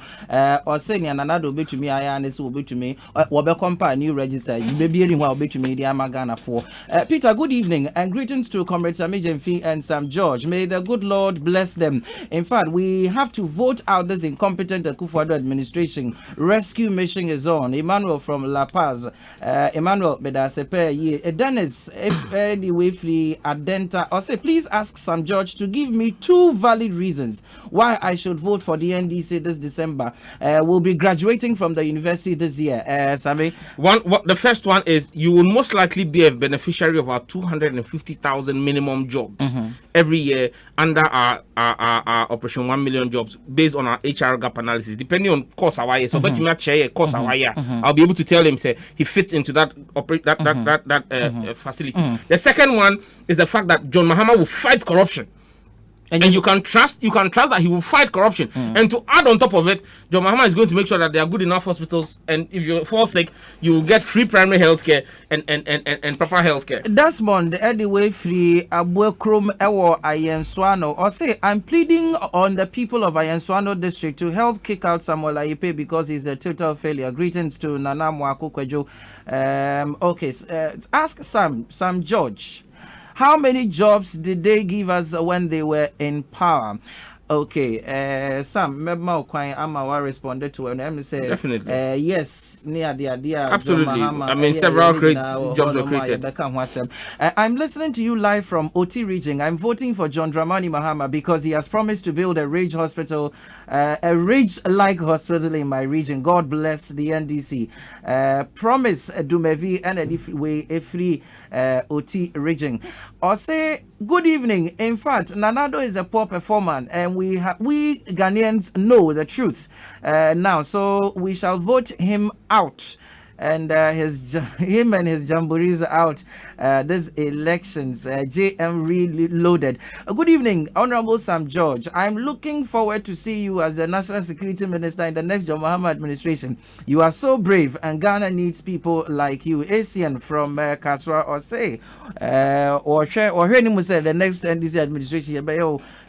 Or saying another bit to me, I honestly will be to me. Wabe compare new register. You may be hearing what be to me, the Amagana for. Peter, good evening and greetings to Comrade Sami and Sam George. May the good Lord bless them. In fact, we have to vote out this incompetent Akufo-Addo administration. Rescue mission is on. Emmanuel from La Paz. Emmanuel Bedasepe. Dennis, if anyway free Adenta. Or say, please ask Sam George to give me 2 valid reasons why I should vote for the NDC this December. We'll be graduating from the university this year. Sami? The first one is you will most likely be a beneficiary of our 250,000 minimum jobs every year under our Operation 1 million jobs based on our HR gap analysis. Depending on course our year, so but you chair course our year, I'll be able to tell him say he fits into that facility. The second one is the fact that John Mahama will fight corruption. And you can trust that he will fight corruption. And to add on top of it, John Mahama is going to make sure that there are good enough hospitals, and if you fall sick, you will get free primary health care and proper health care. Desmond, anyway, free Abuekrum Ewo Ayenswano. Or say, I'm pleading on the people of Ayenswano district to help kick out Samuel Aipe because he's a total failure. Greetings to Nana Mwaku Kwejo. Ask Sam George. How many jobs did they give us when they were in power? Okay, Sam, Amawa responded to an M said, definitely. Yes, near the idea. Absolutely. I mean, several jobs were created. I'm listening to you live from OT region. I'm voting for John Dramani Mahama because he has promised to build a Ridge hospital, a Ridge-like hospital in my region. God bless the NDC. Promise Dumevi and a free OT region. Or say, good evening. In fact, Nanado is a poor performer, and we Ghanaians know the truth now. So we shall vote him out, and him and his jamborees out this elections. JM Reloaded. Good evening, Honorable Sam George. I'm looking forward to see you as the National Security Minister in the next John Mahama administration. You are so brave, and Ghana needs people like you. Asian from Kasra or say, or hearing say the next NDC administration.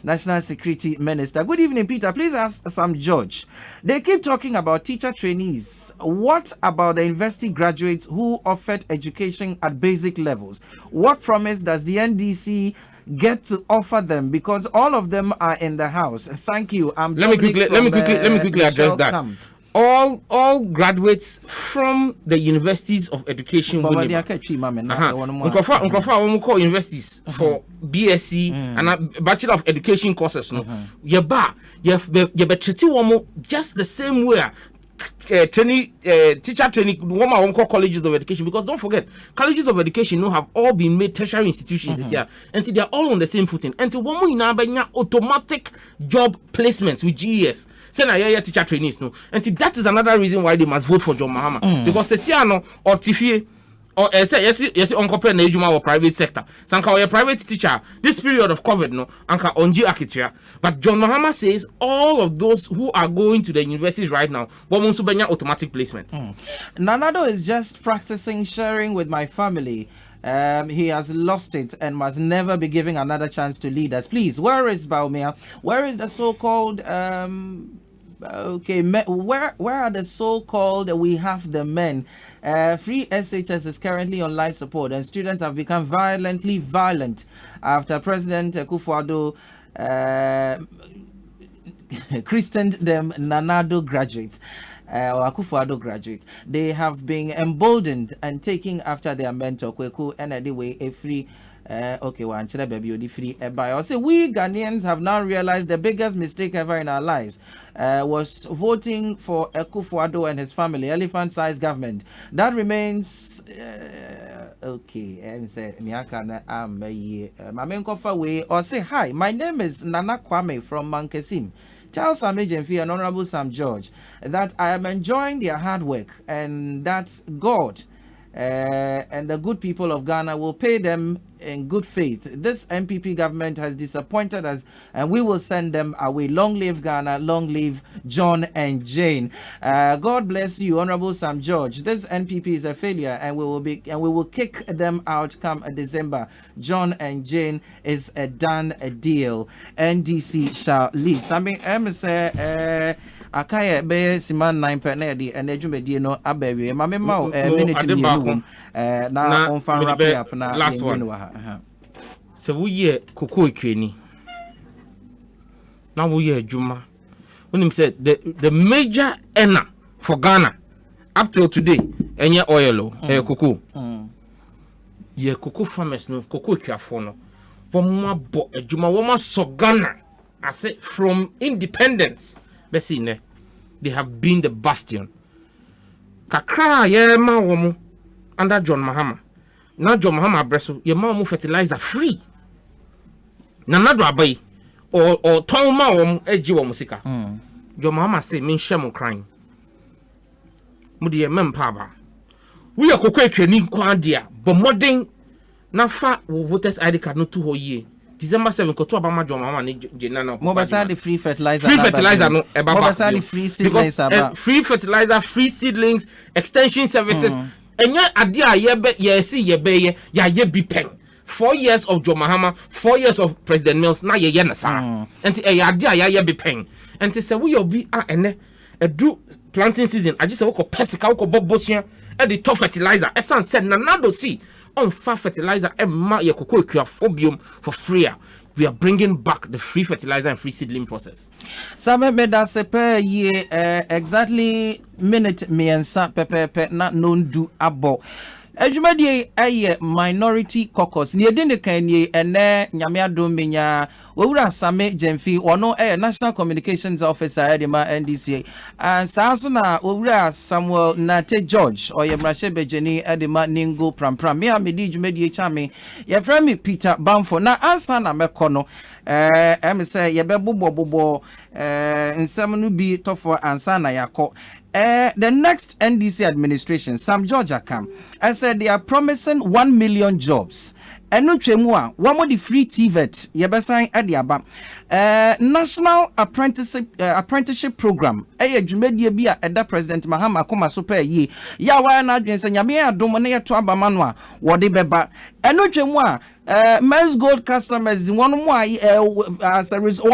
National Security Minister. Good evening, Peter. Please ask Sam George. They keep talking about teacher trainees. What about the university graduates who offered education at basic levels? What promise does the NDC get to offer them? Because all of them are in the house. Thank you. Let me quickly address that. All graduates from the universities of education universities for BSc and a Bachelor of Education courses. Just the same way teacher training woman call colleges of education, because don't forget colleges of education have all been made tertiary institutions this year, and they are all on the same footing, and to one more in automatic job placements with GES. Say na teacher trainees no, and that is another reason why they must vote for John Mahama, because Sesiano or Tifie or say yes uncle na ejuma or private sector. Sanka or a private teacher this period of COVID no anka onji akitria. But John Mahama says all of those who are going to the universities right now want to automatic placement. Nanado is just practicing sharing with my family. He has lost it and must never be given another chance to lead us. Please, where is Baumia? Where is the so-called where are the so-called we have the men? Free SHS is currently on life support, and students have become violently violent after President Akufo-Addo christened them Nanado graduates. Or Akufo-Addo graduates. They have been emboldened and taking after their mentor Kweku, and anyway a free free by. I say we Ghanaians have now realized the biggest mistake ever in our lives was voting for Akufo-Addo and his family, elephant-sized government. That remains and say or say hi. My name is Nana Kwame from Mankesim. Tell Sam Ejemfi and Honorable Sam George that I am enjoying their hard work, and that God and the good people of Ghana will pay them in good faith. This MPP government has disappointed us, and we will send them away. Long live Ghana, long live John and Jane. God bless you, Honorable Sam George. This NPP is a failure, and we will kick them out come December. John and Jane is a done deal. NDC shall lead. Something say akaya be siman 9 penedi and edwumedie no abawie ma mema minute mi na on fan wrap up na last one so we ye koko ekwani na we ye adwuma when him said the major earner for Ghana up till today enye oil cocoa ye cocoa farmers no cocoa ekwafo no woma bo adwuma woma so Ghana as from independence they have been the bastion. Kakra ye ma womu under John Mahama. Now John Mahama breso ye ma womu fertilizer free. Na nado abai or ton ma womu eji womu sika. John Mahama say men shemo crying. Mudi ye mempa ba. We are kokwe kwani kwa dia, but modern na fa voters ID card no 2 whole year. December 7 ko to abama John Mahama ni jenana Mobasa the free fertilizer no Mobasa the free seedlings free fertilizer, free seedlings, extension services. Enya ade a ye see ye be ye be pen 4 years of John Mahama, 4 years of President Mills na ye na sa enti ade a ye be pen enti se we obi ene edu planting season agi se wo ko pesika wo ko bobosia e the top fertilizer esan said na nado see on far fertilizer and ma ye koko equafobium for free. We are bringing back the free fertilizer and free seedling process. Sabe me da se pe ye exactly minute me ensa pepe na non do abo. Ejumadi aye minority caucus ni edin kan ni ene nyame adom menya owura same Jemfi ono national communications officer edema NDC and saso na owura Samuel Nate George oye mrashe bejeni edema ningo prampram me amedi jumadi chame ye frame Peter Bamfo na ansa na mekono em say ye be bobo nsem no bi tofo ansa na yakọ. The next NDC administration, Sam George Akam, I said they are promising 1 million jobs. And no chemua, one more the free TVET, yebesan adiaba. National apprenticeship program. Jumedi bia eda President Mahama koma super ye. Ya wa na adwense nyame adom na ye to aba manwa wode beba. And no chemua men's gold customers one more as a result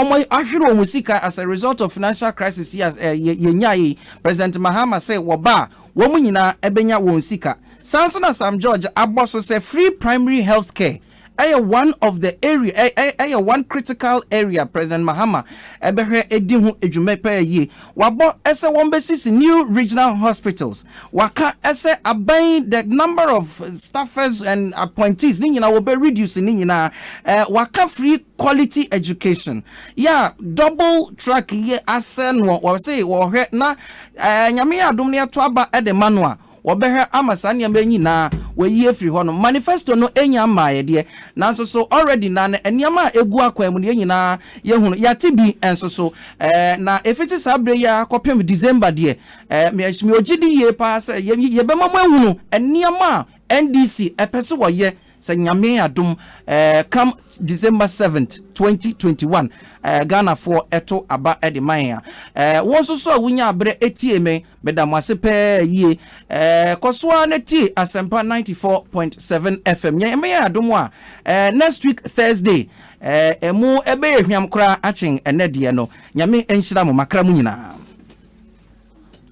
as a result of financial crisis yes ye President Mahama say woba womu nyina ebenya won sika Sansona Sam George aboso say free primary health care one of the area one critical area President Mahama ebehe edi hu edwume pe ye wabo ese wombesisi new regional hospitals waka ese aban the number of staffers and appointees ni nyina will be reducing ni nyina waka free quality education double track ye asen wo say wo hwe na nyame adom ne to aba ede manual Wobehe amasani yamenyi na weye free hono manifesto no enya maye de nanso so already na eniyama egu akwa mu de nyina ye hunu ya tibi enso so na efiti sabre ya kopem December de me ogidi ye pa se ye bema mu ehunu eniyama NDC epese woye se nyame adom come December 7th 2021 Ghana for eto aba edimanya wonso so awunya abre etieme bedamase pe ye koswa na ti Asempa 94.7 FM nyame adom a next week Thursday emu ebe ehwam kra achen enedie no nyame enhyira mo makra mu nyina